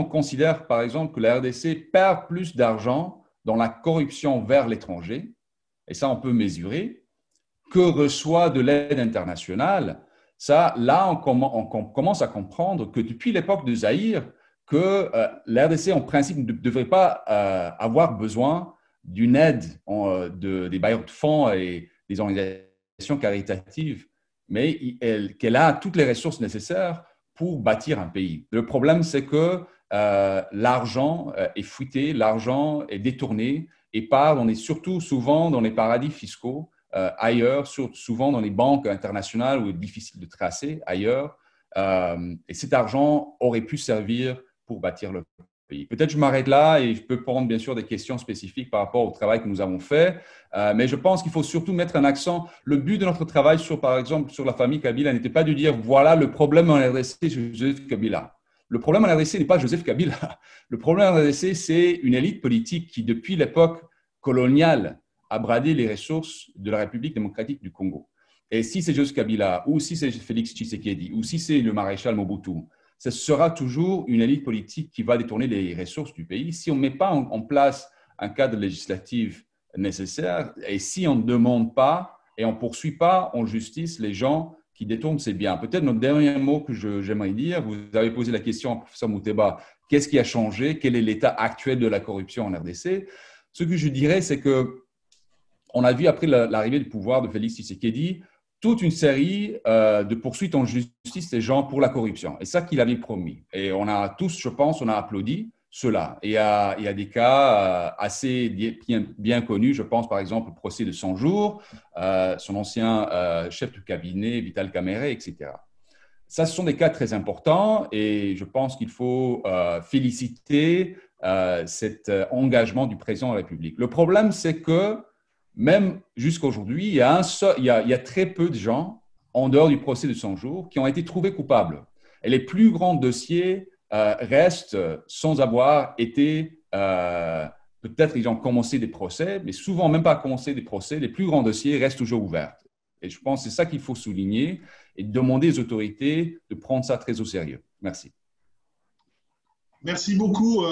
considère, par exemple, que la RDC perd plus d'argent dans la corruption vers l'étranger, et ça, on peut mesurer, que reçoit de l'aide internationale, ça, là, on commence à comprendre que depuis l'époque de Zaïre, que la RDC, en principe, ne devrait pas avoir besoin d'une aide des bailleurs de fonds et des organisations caritatives, mais qu'elle a toutes les ressources nécessaires pour bâtir un pays. Le problème, c'est que l'argent est fuité, l'argent est détourné et part, on est surtout souvent dans les paradis fiscaux, ailleurs, souvent dans les banques internationales où il est difficile de tracer ailleurs. Et cet argent aurait pu servir pour bâtir le pays. Peut-être je m'arrête là et je peux prendre bien sûr des questions spécifiques par rapport au travail que nous avons fait, mais je pense qu'il faut surtout mettre un accent. Le but de notre travail par exemple, sur la famille Kabila n'était pas de dire voilà le problème en RDC, c'est Joseph Kabila. Le problème en RDC n'est pas Joseph Kabila. Le problème en RDC, c'est une élite politique qui, depuis l'époque coloniale, a bradé les ressources de la République démocratique du Congo. Et si c'est Joseph Kabila, ou si c'est Félix Tshisekedi, ou si c'est le maréchal Mobutu, ce sera toujours une élite politique qui va détourner les ressources du pays. Si on ne met pas en place un cadre législatif nécessaire et si on ne demande pas et on ne poursuit pas en justice les gens qui détournent ces biens. Peut-être notre dernier mot que j'aimerais dire, vous avez posé la question au professeur Mouteba, qu'est-ce qui a changé? Quel est l'état actuel de la corruption en RDC? Ce que je dirais, c'est qu'on a vu après l'arrivée du pouvoir de Félix Tshisekedi, toute une série de poursuites en justice des gens pour la corruption. Et ça qu'il avait promis. Et on a tous, je pense, on a applaudi cela. Et il y a des cas assez bien connus. Je pense par exemple au procès de 100 jours, son ancien chef de cabinet, Vital Kamerhe, etc. Ça, ce sont des cas très importants et je pense qu'il faut féliciter cet engagement du président de la République. Le problème, c'est que même jusqu'à aujourd'hui, il y a très peu de gens, en dehors du procès de 100 jours, qui ont été trouvés coupables. Et les plus grands dossiers restent sans avoir été… peut-être ils ont commencé des procès, mais souvent même pas commencé des procès. Les plus grands dossiers restent toujours ouverts. Et je pense que c'est ça qu'il faut souligner et demander aux autorités de prendre ça très au sérieux. Merci. Merci beaucoup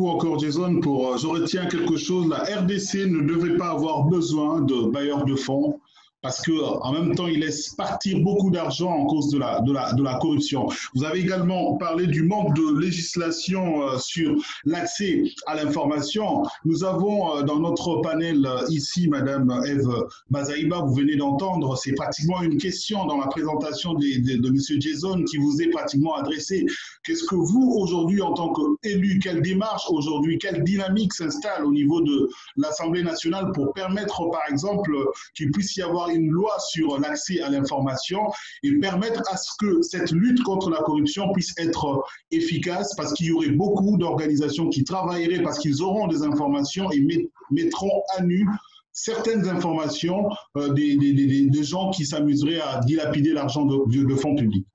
encore Jason pour je retiens quelque chose, la RDC ne devait pas avoir besoin de bailleurs de fonds parce qu'en même temps, il laisse partir beaucoup d'argent en cause de la corruption. Vous avez également parlé du manque de législation sur l'accès à l'information. Nous avons dans notre panel ici, Madame Eve Bazaïba, vous venez d'entendre, c'est pratiquement une question dans la présentation de Monsieur Jason qui vous est pratiquement adressée. Qu'est-ce que vous, aujourd'hui, en tant qu'élu, quelle démarche aujourd'hui, quelle dynamique s'installe au niveau de l'Assemblée nationale pour permettre, par exemple, qu'il puisse y avoir une loi sur l'accès à l'information et permettre à ce que cette lutte contre la corruption puisse être efficace parce qu'il y aurait beaucoup d'organisations qui travailleraient parce qu'ils auront des informations et mettront à nu certaines informations des gens qui s'amuseraient à dilapider l'argent de fonds publics.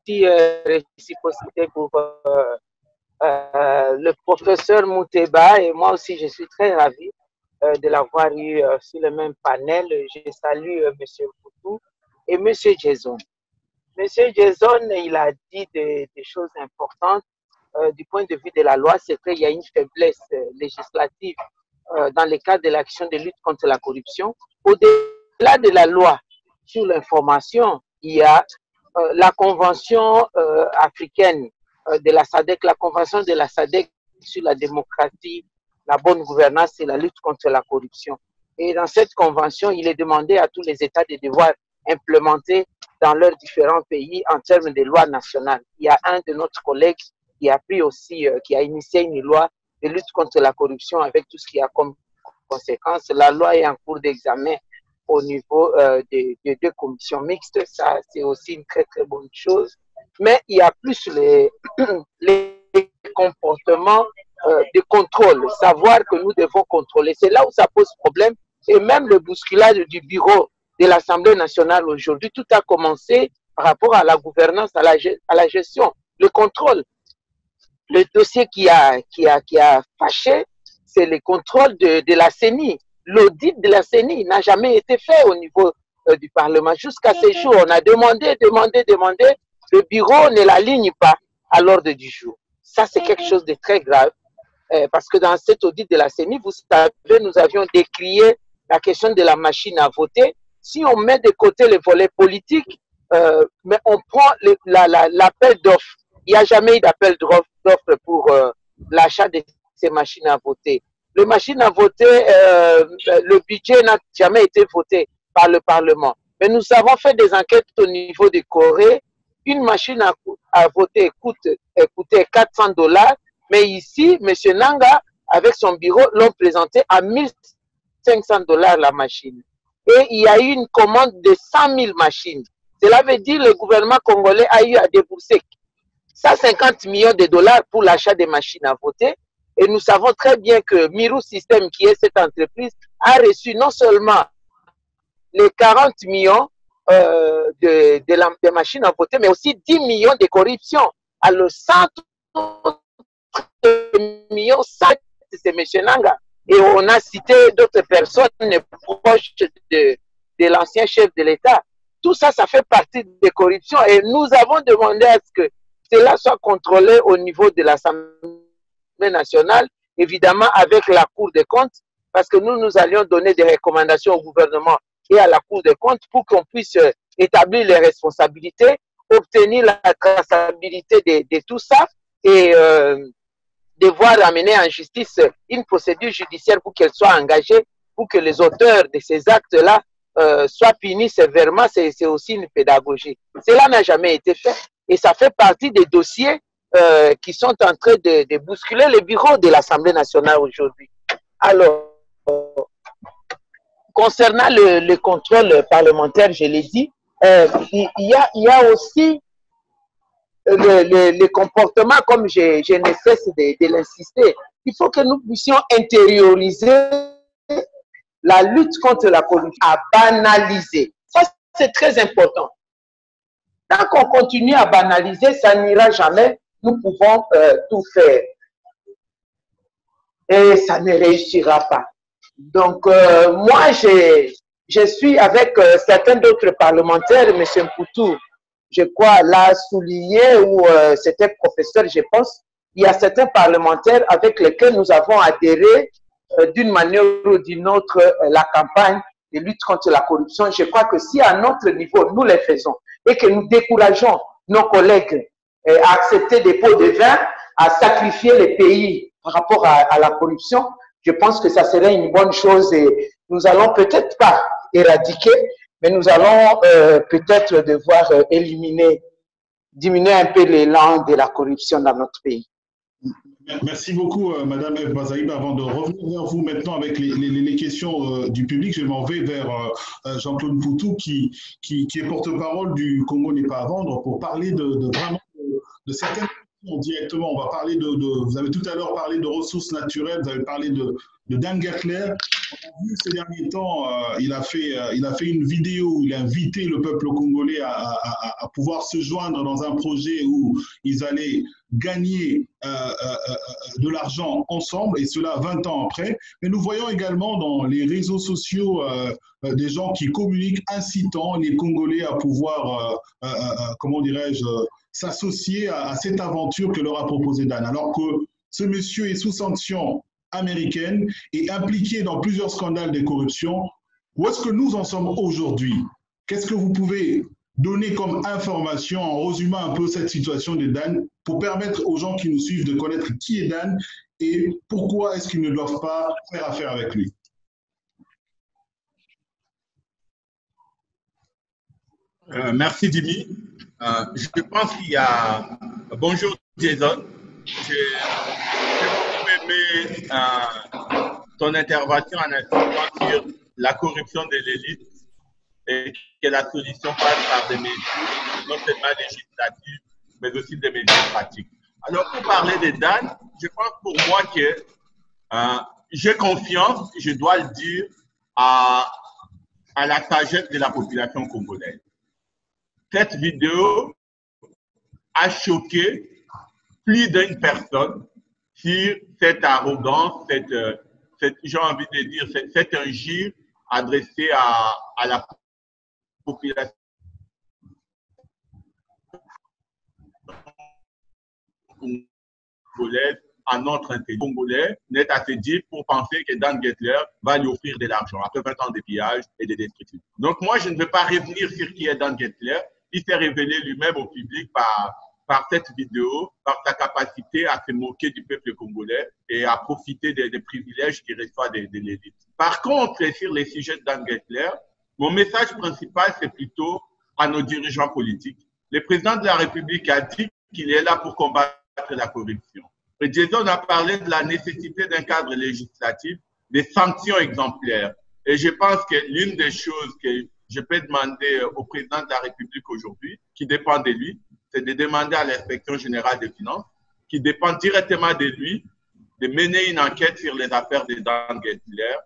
Réciprocité pour le professeur Mouteba et moi aussi je suis très ravi de l'avoir eu sur le même panel. Je salue M. Poutou et M. Jason. M. Jason, il a dit des choses importantes du point de vue de la loi, c'est qu'il y a une faiblesse législative dans le cadre de l'action de lutte contre la corruption. Au-delà de la loi sur l'information, il y a la convention africaine de la SADC, la convention de la SADC sur la démocratie, la bonne gouvernance et la lutte contre la corruption. Et dans cette convention, il est demandé à tous les États de devoir implémenter dans leurs différents pays en termes de lois nationales. Il y a un de notre collègues qui a pris aussi, qui a initié une loi de lutte contre la corruption avec tout ce qui a comme conséquence. La loi est en cours d'examen au niveau des deux commissions mixtes. Ça, c'est aussi une très, très bonne chose. Mais il y a plus les comportements de contrôle, savoir que nous devons contrôler. C'est là où ça pose problème. Et même le bousculage du bureau de l'Assemblée nationale aujourd'hui, tout a commencé par rapport à la gouvernance, à la gestion, le contrôle. Le dossier qui a fâché, c'est le contrôle de la CENI. L'audit de la CENI n'a jamais été fait au niveau du Parlement. Jusqu'à ce jour, on a demandé. Le bureau ne l'aligne pas à l'ordre du jour. Ça, c'est quelque chose de très grave. Parce que dans cet audit de la CENI, vous savez, nous avions décrié la question de la machine à voter. Si on met de côté le volet politique, mais on prend l'appel d'offres. Il n'y a jamais eu d'appel d'offres pour l'achat de ces machines à voter. Les machines à voter, le budget n'a jamais été voté par le Parlement. Mais nous avons fait des enquêtes au niveau de Corée. Une machine à voter coûtait $400. Mais ici, M. Nanga, avec son bureau, l'ont présenté à $1,500 la machine. Et il y a eu une commande de 100 000 machines. Cela veut dire que le gouvernement congolais a eu à débourser 150 millions de dollars pour l'achat des machines à voter. Et nous savons très bien que Miru System, qui est cette entreprise, a reçu non seulement les 40 millions de machines à voter, mais aussi 10 millions de corruption. Alors, 100 millions, c'est M. Nanga. Et on a cité d'autres personnes proches de l'ancien chef de l'État. Tout ça, ça fait partie des corruptions. Et nous avons demandé à ce que cela soit contrôlé au niveau de l'Assemblée nationale, évidemment avec la Cour des comptes, parce que nous allions donner des recommandations au gouvernement et à la Cour des comptes pour qu'on puisse établir les responsabilités, obtenir la traçabilité de tout ça et devoir amener en justice une procédure judiciaire pour qu'elle soit engagée, pour que les auteurs de ces actes-là soient punis sévèrement. C'est aussi une pédagogie. Cela n'a jamais été fait et ça fait partie des dossiers qui sont en train de bousculer le bureau de l'Assemblée nationale aujourd'hui. Alors, concernant le contrôle parlementaire, je l'ai dit, il y a aussi le comportement, comme je ne cesse de l'insister. Il faut que nous puissions intérioriser la lutte contre la corruption, à banaliser. Ça, c'est très important. Tant qu'on continue à banaliser, ça n'ira jamais. Nous pouvons tout faire. et ça ne réussira pas. Donc, moi, je suis avec certains d'autres parlementaires, M. Mpoutou, je crois, l'a souligné, ou c'était professeur, je pense. Il y a certains parlementaires avec lesquels nous avons adhéré d'une manière ou d'une autre la campagne de lutte contre la corruption. Je crois que si à notre niveau, nous les faisons et que nous décourageons nos collègues à accepter des pots de vin, à sacrifier les pays par rapport à la corruption, je pense que ça serait une bonne chose et nous allons peut-être pas éradiquer, mais nous allons peut-être devoir diminuer un peu l'élan de la corruption dans notre pays. Merci beaucoup, Madame Eve Bazaïba. Avant de revenir vers vous maintenant avec les questions du public, je m'en vais vers Jean-Claude Mpoutou, qui est porte-parole du Congo n'est pas à vendre, pour parler vraiment de certaines questions directement. On va parler vous avez tout à l'heure parlé de ressources naturelles, vous avez parlé de Dan Gertler. On a vu ces derniers temps, il a fait une vidéo où il a invité le peuple congolais à pouvoir se joindre dans un projet où ils allaient gagner de l'argent ensemble, et cela 20 ans après. Mais nous voyons également dans les réseaux sociaux des gens qui communiquent incitant les Congolais à pouvoir, comment dirais-je, s'associer à cette aventure que leur a proposé Dan. Alors que ce monsieur est sous sanction américaine et impliqué dans plusieurs scandales de corruption. Où est-ce que nous en sommes aujourd'hui? Qu'est-ce que vous pouvez donner comme information en résumant un peu cette situation de Dan pour permettre aux gens qui nous suivent de connaître qui est Dan et pourquoi est-ce qu'ils ne doivent pas faire affaire avec lui? Merci Dimi. Je pense qu'il y a... Bonjour Jason. J'ai beaucoup aimé ton intervention en insistant sur la corruption de l'élite et que la solution passe par des mesures, non seulement législatives, mais aussi des mesures pratiques. Alors, pour parler de Dan, je pense pour moi que j'ai confiance, je dois le dire, à la sagesse de la population congolaise. Cette vidéo a choqué plus d'une personne sur cette arrogance, j'ai envie de dire, cette injure adressée à la population congolaise, à notre intérêt congolais, n'est assez dit pour penser que Dan Gertler va lui offrir de l'argent après 20 ans de pillage et de destruction. Donc moi, je ne veux pas revenir sur qui est Dan Gertler. Il s'est révélé lui-même au public par cette vidéo, par sa capacité à se moquer du peuple congolais et à profiter des privilèges qu'il reçoit de l'élite. Par contre, sur les sujets de Dan Gertler, mon message principal, c'est plutôt à nos dirigeants politiques. Le président de la République a dit qu'il est là pour combattre la corruption. Et Jason a parlé de la nécessité d'un cadre législatif, des sanctions exemplaires. Et je pense que l'une des choses que je peux demander au président de la République aujourd'hui, qui dépend de lui, c'est de demander à l'Inspection générale des finances, qui dépend directement de lui, de mener une enquête sur les affaires de Dan Gertler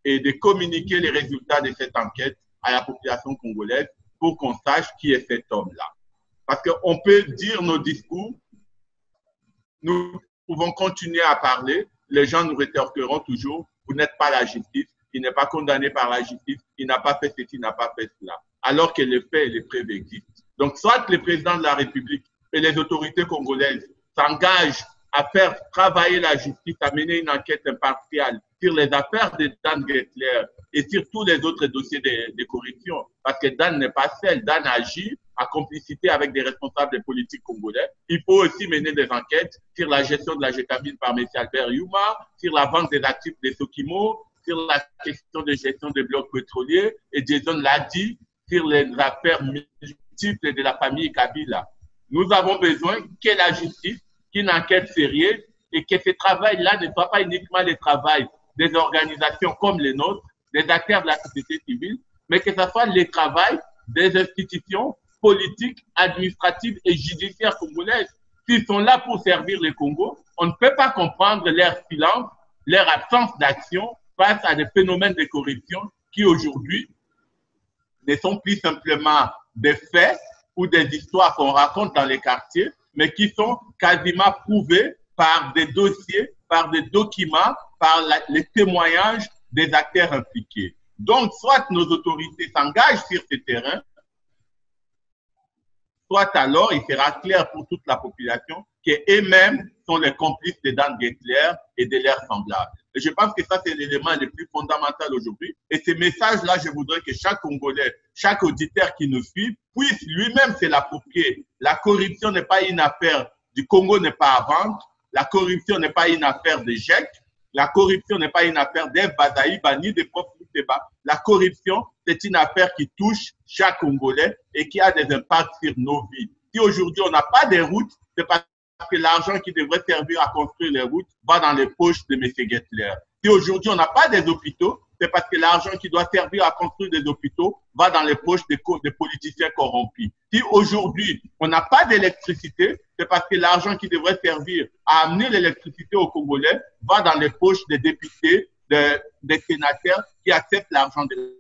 et de communiquer les résultats de cette enquête à la population congolaise pour qu'on sache qui est cet homme-là. Parce qu'on peut dire nos discours, nous pouvons continuer à parler, les gens nous rétorqueront toujours, vous n'êtes pas la justice, il n'est pas condamné par la justice, il n'a pas fait ceci, il n'a pas fait cela, alors que les faits et les preuves existent. Donc, soit le président de la République et les autorités congolaises s'engagent à faire travailler la justice, à mener une enquête impartiale sur les affaires de Dan Gertler et sur tous les autres dossiers de corruption. Parce que Dan n'est pas seul, Dan agit à complicité avec des responsables politiques congolais. Il faut aussi mener des enquêtes sur la gestion de la Gécamine par M. Albert Yuma, sur la vente des actifs de Sokimo, sur la question de gestion des blocs pétroliers, et Jason l'a dit, sur les affaires multiples de la famille Kabila. Nous avons besoin que la justice, qu'une enquête sérieuse, et que ce travail-là ne soit pas uniquement le travail des organisations comme les nôtres, des acteurs de la société civile, mais que ce soit le travail des institutions politiques, administratives et judiciaires congolaises. S'ils sont là pour servir le Congo, on ne peut pas comprendre leur silence, leur absence d'action face à des phénomènes de corruption qui aujourd'hui ne sont plus simplement des faits ou des histoires qu'on raconte dans les quartiers, mais qui sont quasiment prouvés par des dossiers, par des documents, par les témoignages des acteurs impliqués. Donc, soit nos autorités s'engagent sur ce terrain, soit alors il sera clair pour toute la population qu'eux-mêmes sont les complices de Dan Gettler et de leurs semblables. Et je pense que ça, c'est l'élément le plus fondamental aujourd'hui. Et ce message-là, je voudrais que chaque Congolais, chaque auditeur qui nous suit, puisse lui-même se l'approprier. La corruption n'est pas une affaire du Congo, n'est pas à vendre. La corruption n'est pas une affaire de GIEC. La corruption n'est pas une affaire d'Eve Badaïba ni de Prof Luteba. La corruption, c'est une affaire qui touche chaque Congolais et qui a des impacts sur nos vies. Si aujourd'hui on n'a pas de routes, c'est parce que l'argent qui devrait servir à construire les routes va dans les poches de M. Gettler. Si aujourd'hui on n'a pas des hôpitaux, c'est parce que l'argent qui doit servir à construire des hôpitaux va dans les poches des politiciens corrompus. Si aujourd'hui on n'a pas d'électricité, c'est parce que l'argent qui devrait servir à amener l'électricité aux Congolais va dans les poches des députés, des sénateurs qui acceptent l'argent de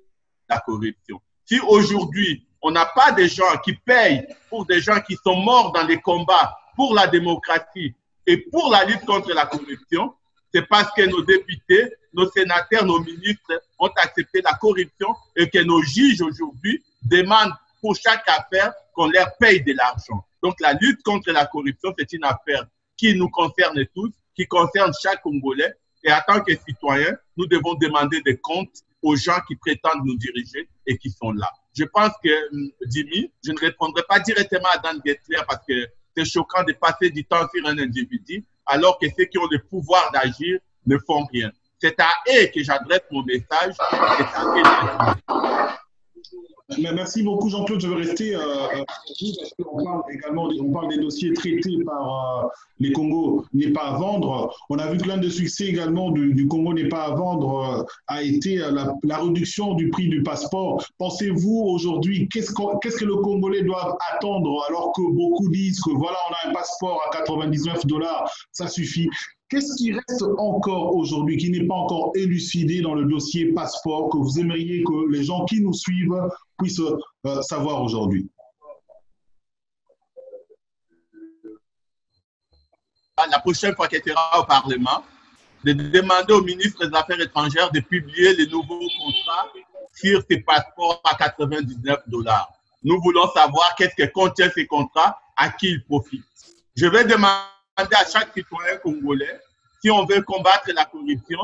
la corruption. Si aujourd'hui on n'a pas des gens qui payent pour des gens qui sont morts dans les combats pour la démocratie et pour la lutte contre la corruption, c'est parce que nos députés, nos sénateurs, nos ministres ont accepté la corruption et que nos juges aujourd'hui demandent pour chaque affaire qu'on leur paye de l'argent. Donc la lutte contre la corruption, c'est une affaire qui nous concerne tous, qui concerne chaque Congolais. Et en tant que citoyens, nous devons demander des comptes aux gens qui prétendent nous diriger et qui sont là. Je pense que, Jimmy, je ne répondrai pas directement à Dan Gettler parce que c'est choquant de passer du temps sur un individu alors que ceux qui ont le pouvoir d'agir ne font rien. C'est à eux que j'adresse mon message. Merci beaucoup Jean-Claude, je vais rester parce qu'on parle également on parle des dossiers traités par les Congo n'est pas à vendre. On a vu que l'un des succès également du Congo n'est pas à vendre a été la réduction du prix du passeport. Pensez-vous aujourd'hui, qu'est-ce que le Congolais doit attendre alors que beaucoup disent que voilà, on a un passeport à $99, ça suffit. Qu'est-ce qui reste encore aujourd'hui, qui n'est pas encore élucidé dans le dossier passeport, que vous aimeriez que les gens qui nous suivent puissent savoir aujourd'hui? La prochaine fois qu'elle sera au Parlement, de demander au ministre des Affaires étrangères de publier les nouveaux contrats sur ces passeports à $99. Nous voulons savoir qu'est-ce que contient ces contrats, à qui ils profitent. Je vais demander à chaque citoyen congolais, si on veut combattre la corruption,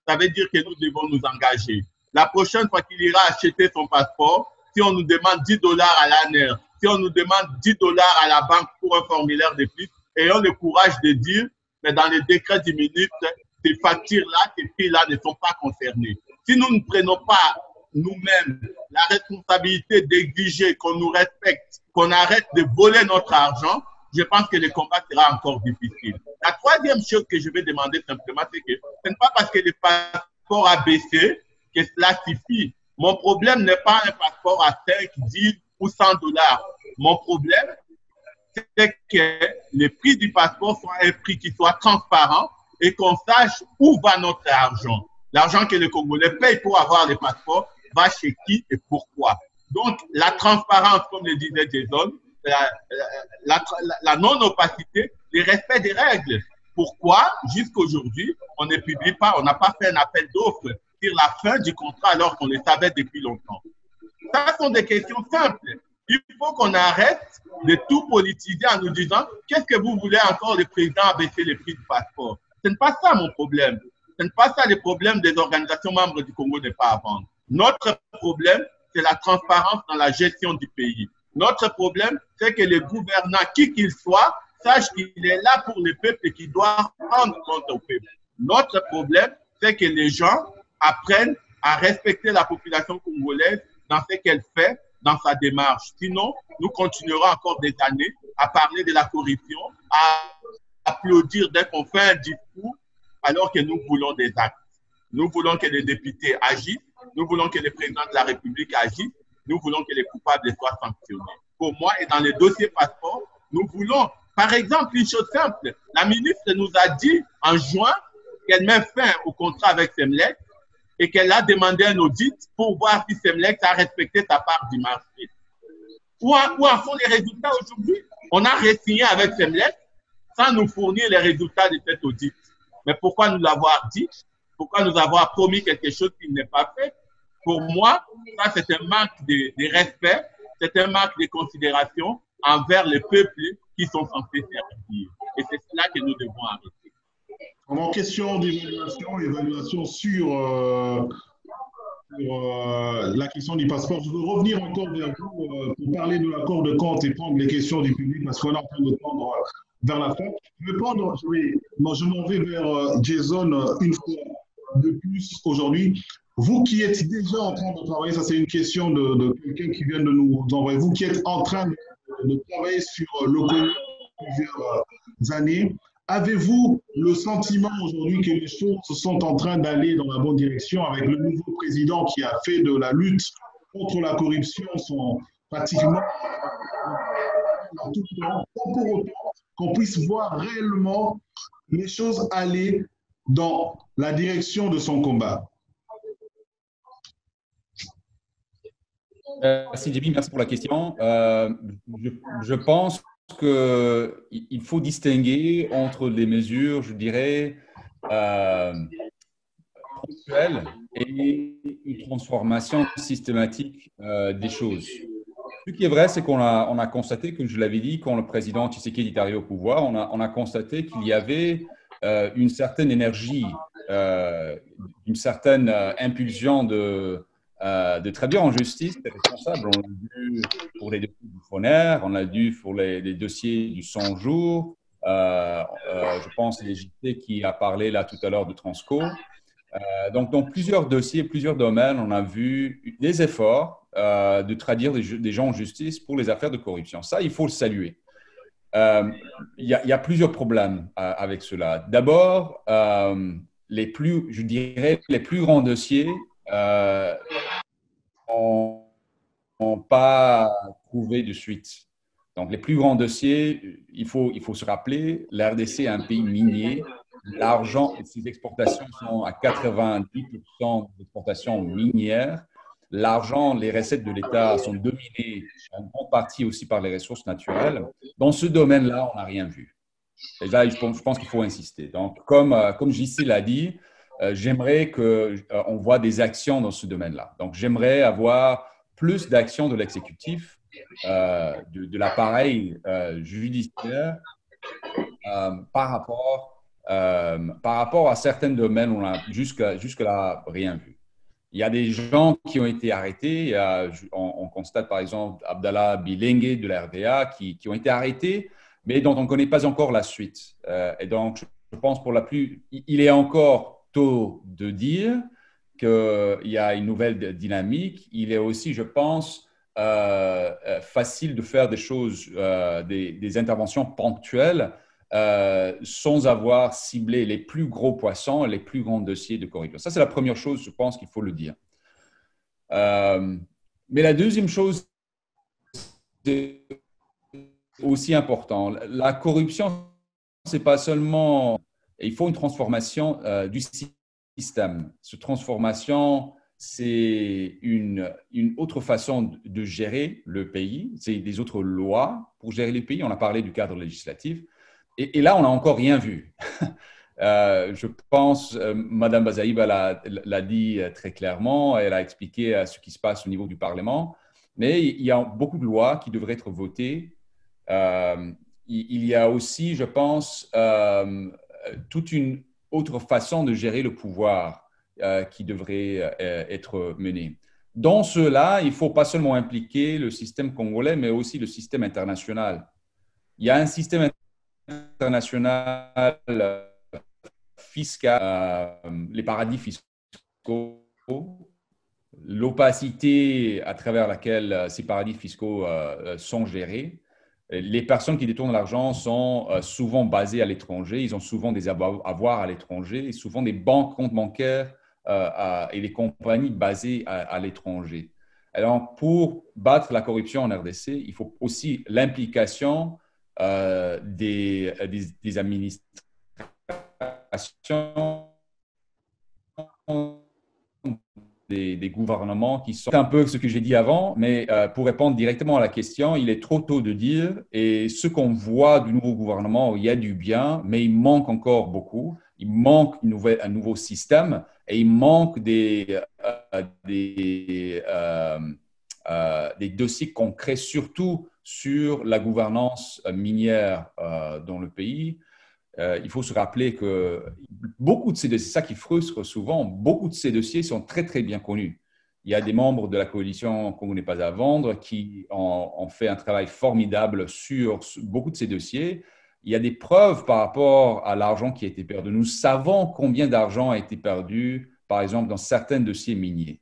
ça veut dire que nous devons nous engager. La prochaine fois qu'il ira acheter son passeport, si on nous demande $10 à l'ANER, si on nous demande $10 à la banque pour un formulaire de plus, ayons le courage de dire, mais dans les décrets du ministre, ces factures-là, ces prix-là ne sont pas concernés. Si nous ne prenons pas nous-mêmes la responsabilité d'exiger qu'on nous respecte, qu'on arrête de voler notre argent, je pense que le combat sera encore difficile. La troisième chose que je vais demander simplement, c'est que ce n'est pas parce que le passeport a baissé que cela suffit. Mon problème n'est pas un passeport à 5, 10 ou $100. Mon problème, c'est que le prix du passeport soit un prix qui soit transparent et qu'on sache où va notre argent. L'argent que les Congolais payent pour avoir les passeports va chez qui et pourquoi. Donc, la transparence, comme le disait Jason, la non-opacité, le respect des règles. Pourquoi, jusqu'aujourd'hui, on ne publie pas, on n'a pas fait un appel d'offres sur la fin du contrat alors qu'on le savait depuis longtemps? Ça sont des questions simples. Il faut qu'on arrête de tout politiser en nous disant qu'est-ce que vous voulez encore, le président a baissé le prix du passeport. Ce n'est pas ça mon problème. Ce n'est pas ça le problème des organisations membres du Congo n'est pas à vendre. Notre problème, c'est la transparence dans la gestion du pays. Notre problème, c'est que les gouvernants, qui qu'ils soient, sachent qu'il est là pour le peuple et qu'il doit rendre compte au peuple. Notre problème, c'est que les gens apprennent à respecter la population congolaise dans ce qu'elle fait, dans sa démarche. Sinon, nous continuerons encore des années à parler de la corruption, à applaudir dès qu'on fait un discours, alors que nous voulons des actes. Nous voulons que les députés agissent, nous voulons que le président de la République agisse, nous voulons que les coupables soient sanctionnés. Pour moi, et dans les dossiers passeport, nous voulons, par exemple, une chose simple. La ministre nous a dit en juin qu'elle met fin au contrat avec Semlec et qu'elle a demandé un audit pour voir si Semlec a respecté sa part du marché. Où en sont les résultats aujourd'hui? On a re-signé avec Semlec sans nous fournir les résultats de cet audit. Mais pourquoi nous l'avoir dit? Pourquoi nous avoir promis quelque chose qui n'est pas fait? Pour moi, ça, c'est un manque de respect, c'est un manque de considération envers les peuples qui sont censés servir. Et c'est cela que nous devons arrêter. En question d'évaluation sur la question du passeport, je veux revenir encore vers vous pour parler de l'accord de compte et prendre les questions du public parce qu'on est en train de prendre vers la fin. Je m'en vais vers Jason une fois de plus aujourd'hui. Vous qui êtes déjà en train de travailler, ça c'est une question de quelqu'un qui vient de nous envoyer, vous qui êtes en train de travailler sur le Congo plusieurs années, avez-vous le sentiment aujourd'hui que les choses sont en train d'aller dans la bonne direction avec le nouveau président qui a fait de la lutte contre la corruption son pratiquement tout le temps, pour autant qu'on puisse voir réellement les choses aller dans la direction de son combat? Merci, JB, merci pour la question. Je pense qu'il faut distinguer entre des mesures, je dirais, ponctuelles et une transformation systématique des choses. Ce qui est vrai, c'est qu'on a constaté, comme je l'avais dit, quand le président Tshisekedi est arrivé au pouvoir, on a constaté qu'il y avait une certaine énergie, une certaine impulsion de traduire en justice les responsables. On l'a vu pour les dossiers du Foner, on l'a vu pour les dossiers du 100 jours. Je pense à l'EJT qui a parlé là tout à l'heure de Transco. Donc, dans plusieurs dossiers, plusieurs domaines, on a vu des efforts de traduire des gens en justice pour les affaires de corruption. Ça, il faut le saluer. Il y a plusieurs problèmes avec cela. D'abord, les plus grands dossiers n'ont pas trouvé de suite. Donc, les plus grands dossiers, il faut se rappeler, la RDC est un pays minier. L'argent et ses exportations sont à 90% d'exportations minières. L'argent, les recettes de l'État sont dominées en grande partie aussi par les ressources naturelles. Dans ce domaine-là, on n'a rien vu. Et là, je pense qu'il faut insister. Donc, comme JC l'a dit, j'aimerais qu'on voit des actions dans ce domaine-là. Donc, j'aimerais avoir plus d'actions de l'exécutif, de l'appareil judiciaire par rapport à certains domaines où on n'a jusque-là rien vu. Il y a des gens qui ont été arrêtés. On constate par exemple Abdallah Bilengue de la RDA qui ont été arrêtés, mais dont on ne connaît pas encore la suite. Et donc, je pense il est encore tôt de dire qu'il y a une nouvelle dynamique. Il est aussi, je pense, facile de faire des choses, des interventions ponctuelles sans avoir ciblé les plus gros poissons et les plus grands dossiers de corruption. Ça, c'est la première chose, je pense qu'il faut le dire. Mais la deuxième chose, c'est aussi important. La corruption, c'est pas seulement... Il faut une transformation du système. Cette transformation, c'est une autre façon de gérer le pays. C'est des autres lois pour gérer le pays. On a parlé du cadre législatif. Et là, on n'a encore rien vu. Je pense, Mme Bazaïba l'a dit très clairement, elle a expliqué ce qui se passe au niveau du Parlement, mais il y a beaucoup de lois qui devraient être votées. Il y a aussi, je pense, toute une autre façon de gérer le pouvoir qui devrait être menée. Dans cela, il ne faut pas seulement impliquer le système congolais, mais aussi le système international. Il y a un système international fiscal, les paradis fiscaux, l'opacité à travers laquelle ces paradis fiscaux sont gérés. Les personnes qui détournent l'argent sont souvent basées à l'étranger, ils ont souvent des avoirs à l'étranger, et souvent des comptes bancaires et des compagnies basées à l'étranger. Alors, pour battre la corruption en RDC, il faut aussi l'implication des administrations, des gouvernements qui sont un peu ce que j'ai dit avant, mais pour répondre directement à la question, il est trop tôt de dire, et ce qu'on voit du nouveau gouvernement, il y a du bien, mais il manque encore beaucoup. Il manque un nouveau système et il manque des dossiers concrets, surtout sur la gouvernance minière dans le pays. Il faut se rappeler que beaucoup de ces dossiers, c'est ça qui frustre souvent, beaucoup de ces dossiers sont très, très bien connus. Il y a des membres de la coalition Congo n'est pas à vendre qui ont fait un travail formidable sur beaucoup de ces dossiers. Il y a des preuves par rapport à l'argent qui a été perdu. Nous savons combien d'argent a été perdu, par exemple, dans certains dossiers miniers.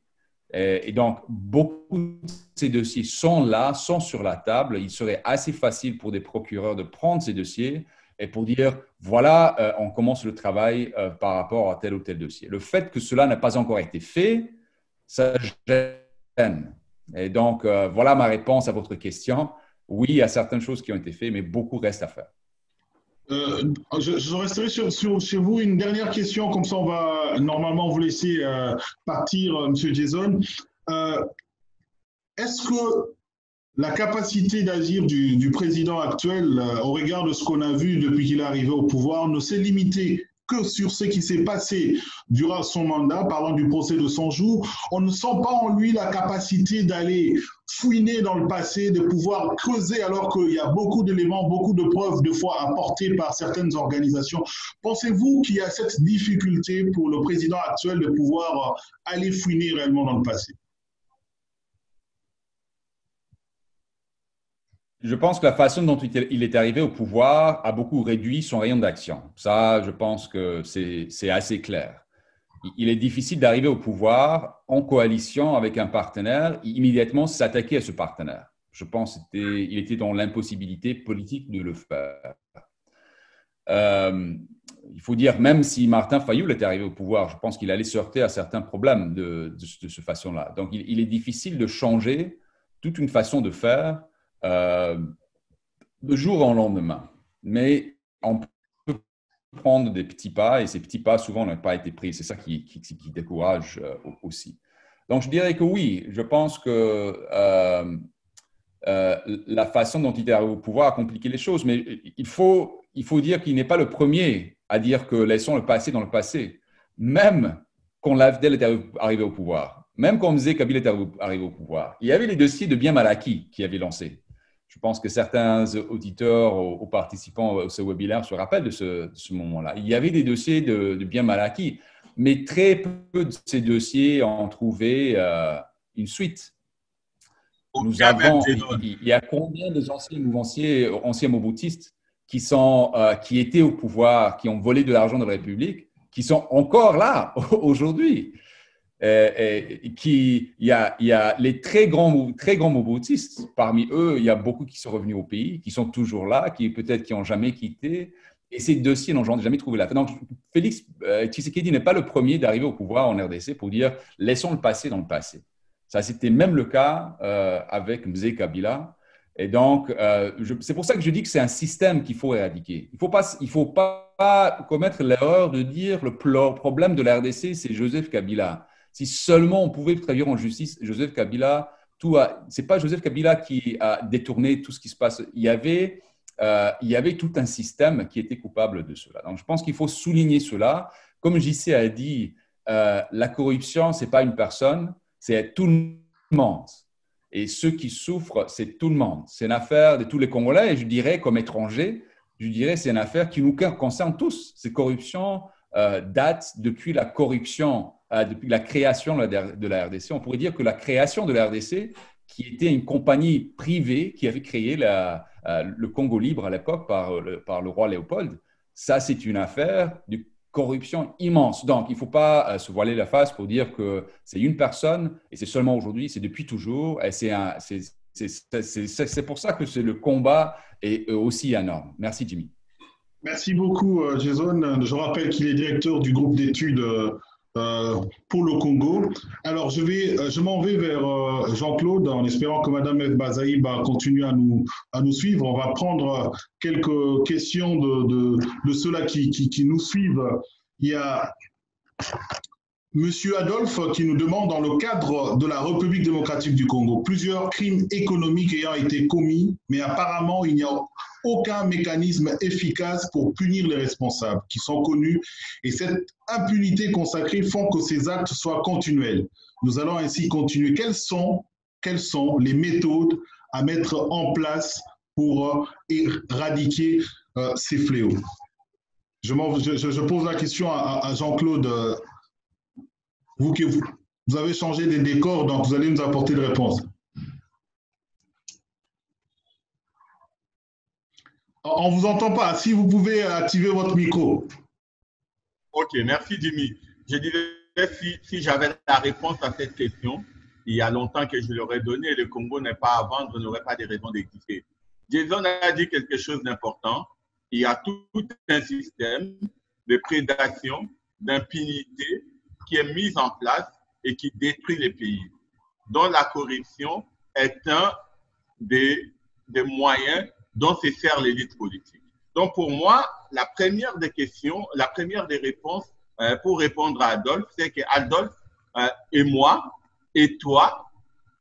Et donc, beaucoup de ces dossiers sont là, sont sur la table. Il serait assez facile pour des procureurs de prendre ces dossiers et pour dire, voilà, on commence le travail par rapport à tel ou tel dossier. Le fait que cela n'a pas encore été fait, ça gêne. Et donc, voilà ma réponse à votre question. Oui, il y a certaines choses qui ont été faites, mais beaucoup reste à faire. Je resterai chez vous une dernière question, comme ça on va normalement vous laisser partir, Monsieur Jason. Est-ce que la capacité d'agir du président actuel, au regard de ce qu'on a vu depuis qu'il est arrivé au pouvoir, ne s'est limitée que sur ce qui s'est passé durant son mandat, parlant du procès de 100 jours? On ne sent pas en lui la capacité d'aller fouiner dans le passé, de pouvoir creuser alors qu'il y a beaucoup d'éléments, beaucoup de preuves de fois apportées par certaines organisations. Pensez-vous qu'il y a cette difficulté pour le président actuel de pouvoir aller fouiner réellement dans le passé? Je pense que la façon dont il est arrivé au pouvoir a beaucoup réduit son rayon d'action. Ça, je pense que c'est assez clair. Il est difficile d'arriver au pouvoir en coalition avec un partenaire et immédiatement s'attaquer à ce partenaire. Je pense qu'il était dans l'impossibilité politique de le faire. Il faut dire, même si Martin Fayoul était arrivé au pouvoir, je pense qu'il allait se heurter à certains problèmes de cette façon-là. Donc, il est difficile de changer toute une façon de faire de jour au lendemain. Mais on peut prendre des petits pas et ces petits pas, souvent, n'ont pas été pris. C'est ça qui décourage aussi. Donc, je dirais que oui, je pense que la façon dont il est arrivé au pouvoir a compliqué les choses, mais il faut dire qu'il n'est pas le premier à dire que laissons le passé dans le passé. Même quand l'AFDEL était arrivé au pouvoir, même quand Mzee Kabila était arrivé au pouvoir, il y avait les dossiers de biens mal acquis qui avaient lancé. Je pense que certains auditeurs ou participants à ce webinaire se rappellent de ce moment-là. Il y avait des dossiers de biens mal acquis, mais très peu de ces dossiers ont trouvé une suite. Il y a combien de anciens moboutistes qui étaient au pouvoir, qui ont volé de l'argent de la République, qui sont encore là aujourd'hui? Il y a les très grands moboutistes. Parmi eux, il y a beaucoup qui sont revenus au pays, qui sont toujours là, qui n'ont jamais quitté. Et ces dossiers n'ont jamais trouvé la fin. Donc, Félix Tshisekedi n'est pas le premier d'arriver au pouvoir en RDC pour dire « laissons le passé dans le passé ». Ça, c'était même le cas avec Mzee Kabila. Et donc, c'est pour ça que je dis que c'est un système qu'il faut éradiquer. Il ne faut pas commettre l'erreur de dire le problème de la RDC, c'est Joseph Kabila. Si seulement on pouvait traduire en justice Joseph Kabila, ce n'est pas Joseph Kabila qui a détourné tout ce qui se passe. Il y avait tout un système qui était coupable de cela. Donc, je pense qu'il faut souligner cela. Comme JC a dit, la corruption, ce n'est pas une personne, c'est tout le monde. Et ceux qui souffrent, c'est tout le monde. C'est une affaire de tous les Congolais. Et je dirais, comme étranger, c'est une affaire qui nous concerne tous. Ces corruptions datent depuis la depuis la création de la RDC. On pourrait dire que la création de la RDC, qui était une compagnie privée qui avait créé le Congo libre à l'époque par le roi Léopold, ça, c'est une affaire de corruption immense. Donc, il ne faut pas se voiler la face pour dire que c'est une personne et c'est seulement aujourd'hui, c'est depuis toujours. Et c'est pour ça que le combat est aussi énorme. Merci, Jimmy. Merci beaucoup, Jason. Je rappelle qu'il est directeur du groupe d'études pour le Congo. Alors, je m'en vais vers Jean-Claude en espérant que Mme Bazaïba continue à nous suivre. On va prendre quelques questions de ceux-là qui nous suivent. Il y a Monsieur Adolphe qui nous demande, dans le cadre de la République démocratique du Congo, plusieurs crimes économiques ayant été commis, mais apparemment il n'y a aucun mécanisme efficace pour punir les responsables qui sont connus, et cette impunité consacrée font que ces actes soient continuels. Nous allons ainsi continuer. Quelles sont les méthodes à mettre en place pour éradiquer ces fléaux? Je pose la question à Jean-Claude. Vous avez changé des décors, donc vous allez nous apporter des réponses. On ne vous entend pas. Si vous pouvez activer votre micro. OK, merci Jimmy. Je dirais, si j'avais la réponse à cette question, il y a longtemps que je l'aurais donné, le Congo n'est pas à vendre, n'aurait pas de raison d'exister. Jason a dit quelque chose d'important. Il y a tout un système de prédation, d'impunité qui est mise en place et qui détruit les pays, dont la corruption est un des moyens dont se sert l'élite politique. Donc pour moi, la première des questions, la première des réponses pour répondre à Adolphe, c'est que Adolphe et moi et toi,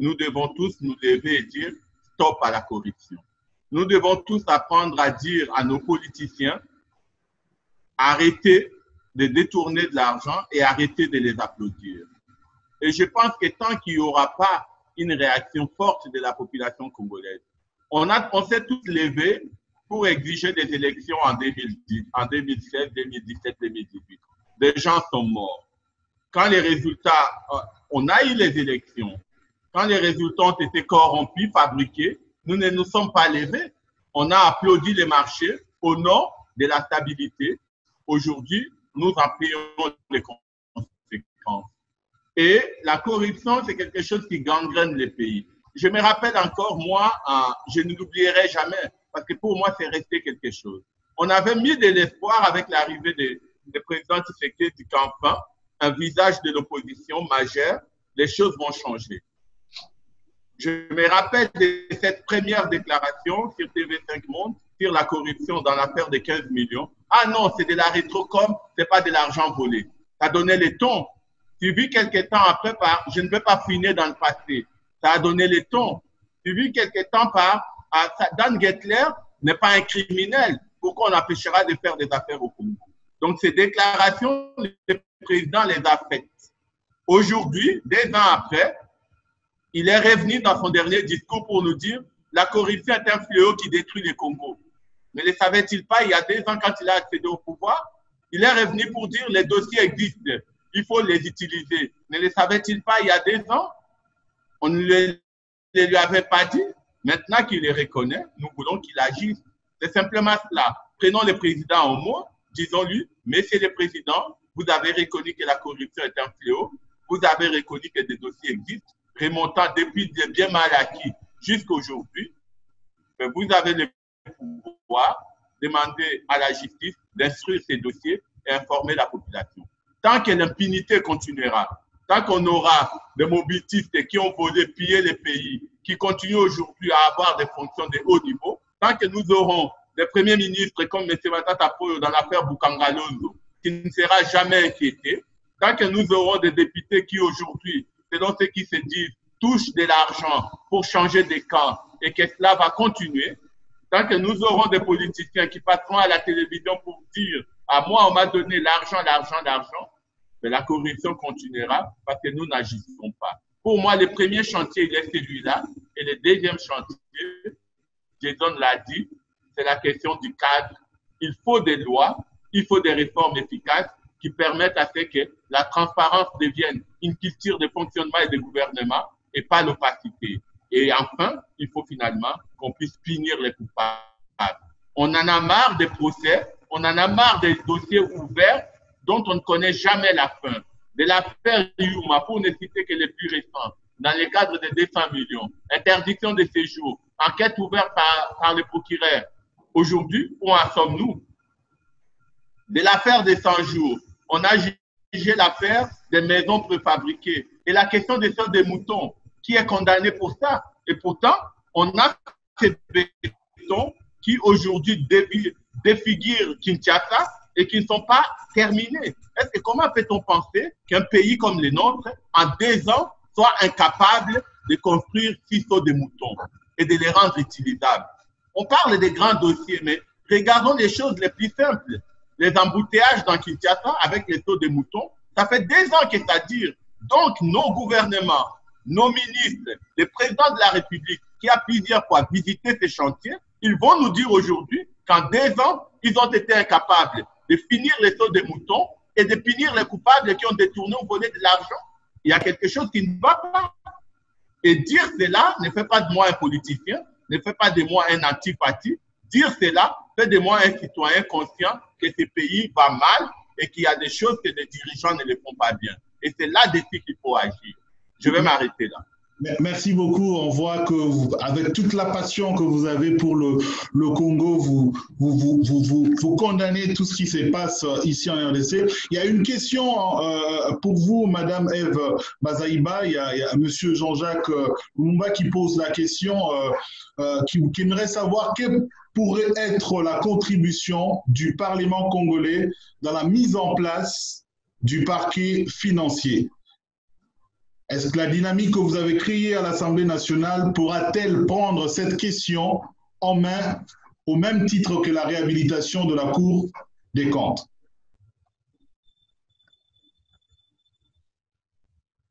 nous devons tous nous lever et dire stop à la corruption. Nous devons tous apprendre à dire à nos politiciens arrêtez de détourner de l'argent et arrêter de les applaudir. Et je pense que tant qu'il n'y aura pas une réaction forte de la population congolaise, on s'est tous levés pour exiger des élections en 2010, en 2016, 2017, 2018. Des gens sont morts. Quand les résultats, on a eu les élections, quand les résultats ont été corrompus, fabriqués, nous ne nous sommes pas levés. On a applaudi les marchés au nom de la stabilité. Aujourd'hui, nous en payons les conséquences. Et la corruption, c'est quelque chose qui gangrène les pays. Je me rappelle encore, moi, je ne l'oublierai jamais, parce que pour moi, c'est resté quelque chose. On avait mis de l'espoir avec l'arrivée du président Tshisekedi qu'enfin, un visage de l'opposition majeur, les choses vont changer. Je me rappelle de cette première déclaration sur TV5 Monde sur la corruption dans l'affaire des 15 millions. Ah non, c'est de la rétrocom, c'est pas de l'argent volé. Ça donnait le ton. Suivi quelques temps après par, je ne veux pas finir dans le passé. Ça a donné le ton. Suivi quelques temps par, Dan Gettler n'est pas un criminel. Pourquoi on empêchera de faire des affaires au Congo? Donc ces déclarations, le président les a faites. Aujourd'hui, 2 ans après, il est revenu dans son dernier discours pour nous dire la corruption est un fléau qui détruit le Congo. Mais ne le savait-il pas, il y a 2 ans, quand il a accédé au pouvoir, il est revenu pour dire les dossiers existent, il faut les utiliser. Ne le savait-il pas, il y a 2 ans, on ne lui avait pas dit. Maintenant qu'il les reconnaît, nous voulons qu'il agisse. C'est simplement cela. Prenons le président au mot, disons-lui, Monsieur le Président, vous avez reconnu que la corruption est un fléau, vous avez reconnu que des dossiers existent, remontant depuis des bien mal acquis jusqu'à aujourd'hui, vous avez le pouvoir de demander à la justice d'instruire ces dossiers et informer la population. Tant que l'impunité continuera, tant qu'on aura des mobilistes qui ont volé, pillé les pays, qui continuent aujourd'hui à avoir des fonctions de haut niveau, tant que nous aurons des premiers ministres comme M. Matata Poyo dans l'affaire Bukangalondo, qui ne sera jamais inquiété, tant que nous aurons des députés qui aujourd'hui, selon ce qui se dit, touchent de l'argent pour changer des camps et que cela va continuer, tant que nous aurons des politiciens qui passeront à la télévision pour dire « à moi, on m'a donné l'argent, l'argent, l'argent », mais la corruption continuera parce que nous n'agissons pas. Pour moi, le premier chantier, il est celui-là. Et le deuxième chantier, Jason l'a dit, c'est la question du cadre. Il faut des lois, il faut des réformes efficaces qui permettent à ce que la transparence devienne une culture de fonctionnement et de gouvernement et pas l'opacité. Et enfin, il faut finalement qu'on puisse punir les coupables. On en a marre des procès, on en a marre des dossiers ouverts dont on ne connaît jamais la fin. De l'affaire Yuma, pour ne citer que les plus récents, dans le cadre des 200 millions, interdiction de séjour, enquête ouverte par le procureur. Aujourd'hui, où en sommes-nous? De l'affaire des 100 jours, on a jugé l'affaire des maisons préfabriquées. Et la question des sols des moutons, qui est condamné pour ça? Et pourtant, on a ces bétons qui aujourd'hui défigurent Kinshasa et qui ne sont pas terminés. Est-ce que comment peut-on penser qu'un pays comme le nôtre, en 2 ans, soit incapable de construire 6 sauts de moutons et de les rendre utilisables? On parle des grands dossiers, mais regardons les choses les plus simples. Les embouteillages dans Kinshasa avec les sauts de moutons, ça fait 2 ans que ça dure. Donc, nos gouvernements, nos ministres, le président de la République, qui a plusieurs fois visité ces chantiers, ils vont nous dire aujourd'hui qu'en 2 ans, ils ont été incapables de finir les sauts de moutons et de punir les coupables qui ont détourné ou volé de l'argent. Il y a quelque chose qui ne va pas. Et dire cela ne fait pas de moi un politicien, ne fait pas de moi un antipathie. Dire cela fait de moi un citoyen conscient que ce pays va mal et qu'il y a des choses que les dirigeants ne le font pas bien. Et c'est là-dessus qu'il faut agir. Je vais m'arrêter là. Merci beaucoup. On voit que avec toute la passion que vous avez pour le Congo, vous condamnez tout ce qui se passe ici en RDC. Il y a une question pour vous, Madame Eve Bazaïba. Il y a Monsieur Jean-Jacques Lumumba qui pose la question, qui aimerait savoir quelle pourrait être la contribution du Parlement congolais dans la mise en place du parquet financier. Est-ce que la dynamique que vous avez créée à l'Assemblée nationale pourra-t-elle prendre cette question en main au même titre que la réhabilitation de la Cour des comptes?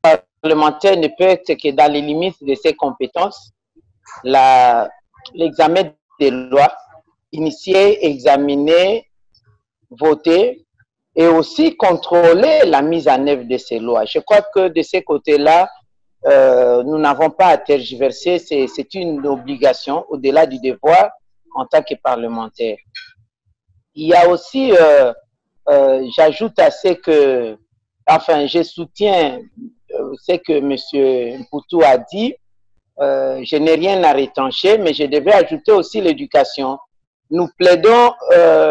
Le parlementaire ne peut être que dans les limites de ses compétences. L'examen des lois, initier, examiner, voter, et aussi contrôler la mise en œuvre de ces lois. Je crois que de ces côtés-là, nous n'avons pas à tergiverser, c'est une obligation au-delà du devoir en tant que parlementaire. Il y a aussi, j'ajoute à ce que, enfin, je soutiens ce que M. Mpoutou a dit, je n'ai rien à retrancher, mais je devais ajouter aussi l'éducation. Nous plaidons,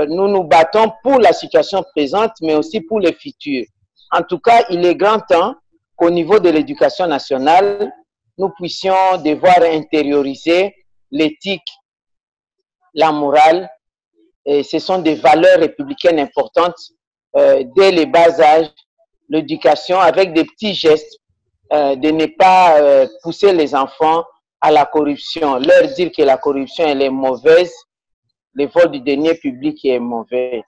nous nous battons pour la situation présente, mais aussi pour le futur. En tout cas, il est grand temps qu'au niveau de l'éducation nationale, nous puissions devoir intérioriser l'éthique, la morale, et ce sont des valeurs républicaines importantes dès le bas âge, l'éducation avec des petits gestes, de ne pas pousser les enfants à la corruption, leur dire que la corruption elle est mauvaise, le vol du denier public est mauvais.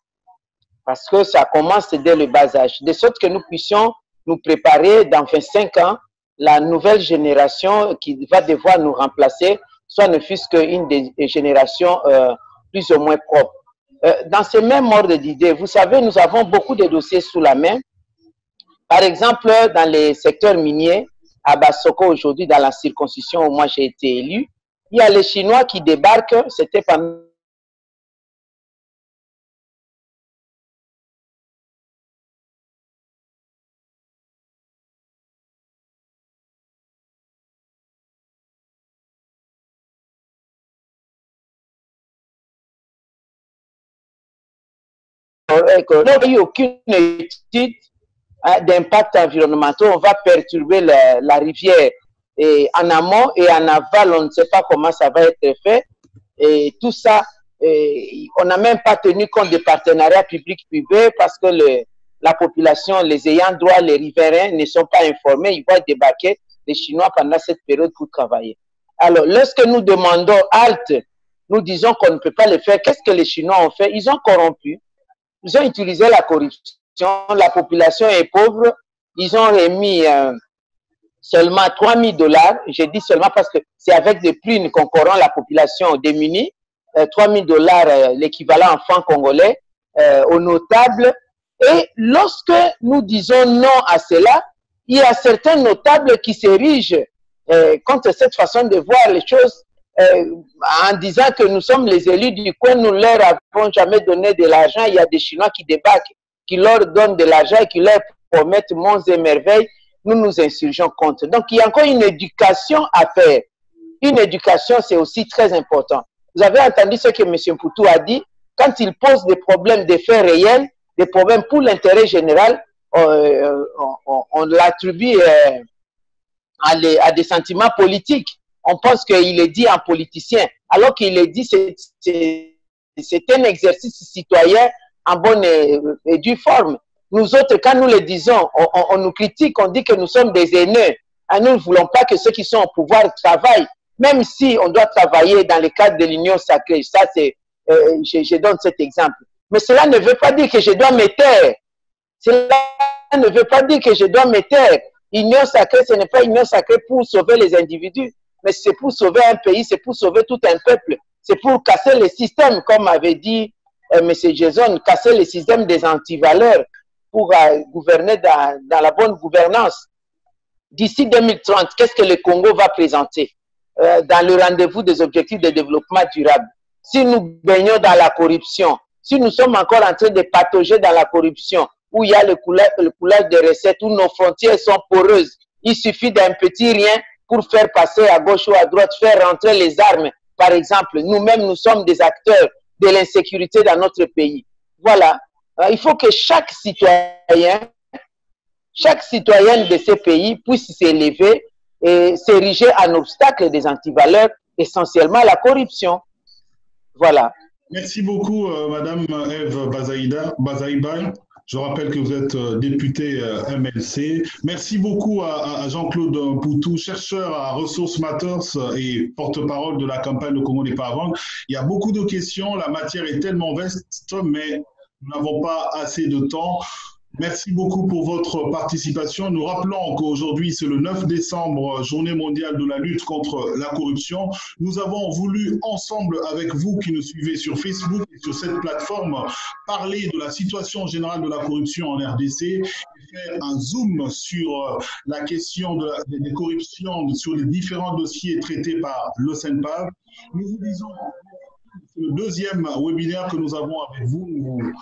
Parce que ça commence dès le bas âge. De sorte que nous puissions nous préparer dans 25 ans, la nouvelle génération qui va devoir nous remplacer, soit ne fût-ce qu'une des générations plus ou moins propres. Dans ce même ordre d'idées, vous savez, nous avons beaucoup de dossiers sous la main. Par exemple, dans les secteurs miniers, à Bassoko aujourd'hui, dans la circonscription où moi j'ai été élu, il y a les Chinois qui débarquent, c'était pendant il n'y a eu aucune étude d'impact environnemental. On va perturber la rivière et en amont et en aval, on ne sait pas comment ça va être fait. Et tout ça, on n'a même pas tenu compte des partenariats publics-privés parce que la population, les ayants droit, les riverains ne sont pas informés. Ils vont débarquer les Chinois pendant cette période pour travailler. Alors, lorsque nous demandons halte, nous disons qu'on ne peut pas le faire. Qu'est-ce que les Chinois ont fait? Ils ont corrompu. Ils ont utilisé la corruption, la population est pauvre, ils ont remis seulement $3,000, je dis seulement parce que c'est avec des prunes qu'on corrompt la population démunie, $3,000, l'équivalent en francs congolais, aux notables. Et lorsque nous disons non à cela, il y a certains notables qui s'érigent contre cette façon de voir les choses, en disant que nous sommes les élus du coin, nous leur avons jamais donné de l'argent. Il y a des Chinois qui débarquent, qui leur donnent de l'argent et qui leur promettent monts et merveilles. Nous nous insurgeons contre. Donc, il y a encore une éducation à faire. Une éducation, c'est aussi très important. Vous avez entendu ce que M. Mpoutou a dit. Quand il pose des problèmes de faits réels, des problèmes pour l'intérêt général, on l'attribue à des sentiments politiques. On pense qu'il est dit en politicien, alors qu'il est dit c'est un exercice citoyen en bonne et due forme. Nous autres, quand nous le disons, on nous critique, on dit que nous sommes des aînés. Nous ne voulons pas que ceux qui sont au pouvoir travaillent, même si on doit travailler dans le cadre de l'union sacrée. Ça, c'est, je donne cet exemple. Mais cela ne veut pas dire que je dois me taire. Cela ne veut pas dire que je dois me taire. Union sacrée, ce n'est pas union sacrée pour sauver les individus, mais c'est pour sauver un pays, c'est pour sauver tout un peuple. C'est pour casser le système, comme avait dit M. Jason, casser le système des antivaleurs pour gouverner dans la bonne gouvernance. D'ici 2030, qu'est-ce que le Congo va présenter dans le rendez-vous des objectifs de développement durable? Si nous baignons dans la corruption, si nous sommes encore en train de patauger dans la corruption, où il y a le coulage de recettes, où nos frontières sont poreuses, il suffit d'un petit rien pour faire passer à gauche ou à droite, faire rentrer les armes, par exemple. Nous-mêmes, nous sommes des acteurs de l'insécurité dans notre pays. Voilà. Il faut que chaque citoyenne de ce pays puisse s'élever et s'ériger en obstacle des antivaleurs, essentiellement la corruption. Voilà. Merci beaucoup, Madame Ève Bazaïba. Je rappelle que vous êtes députée MLC. Merci beaucoup à Jean-Claude Poutou, chercheur à Ressources Matters et porte-parole de la campagne Le Congo n'est pas à vendre. Il y a beaucoup de questions, la matière est tellement vaste, mais nous n'avons pas assez de temps. Merci beaucoup pour votre participation. Nous rappelons qu'aujourd'hui, c'est le 9 décembre, journée mondiale de la lutte contre la corruption. Nous avons voulu, ensemble avec vous qui nous suivez sur Facebook et sur cette plateforme, parler de la situation générale de la corruption en RDC et faire un zoom sur la question des corruptions sur les différents dossiers traités par le CENPAV. Nous vous disons, c'est le deuxième webinaire que nous avons avec vous. Nous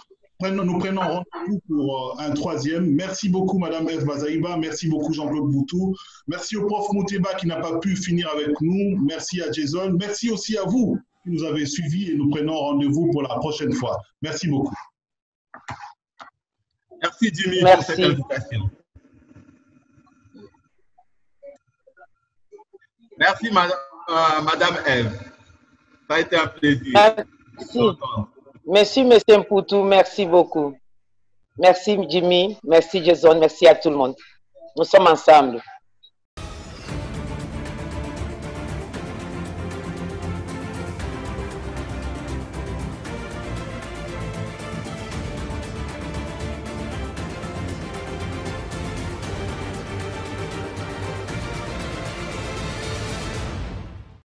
prenons rendez-vous pour un troisième. Merci beaucoup, Madame Ève Bazaïba. Merci beaucoup, Jean-Claude Boutou. Merci au prof Mouteba qui n'a pas pu finir avec nous. Merci à Jason. Merci aussi à vous qui nous avez suivis et nous prenons rendez-vous pour la prochaine fois. Merci beaucoup. Merci, Jimmy, pour cette invitation. Merci, Madame Ève. Ça a été un plaisir. Merci. Merci, M. Mpoutou. Merci beaucoup. Merci, Jimmy. Merci, Jason. Merci à tout le monde. Nous sommes ensemble.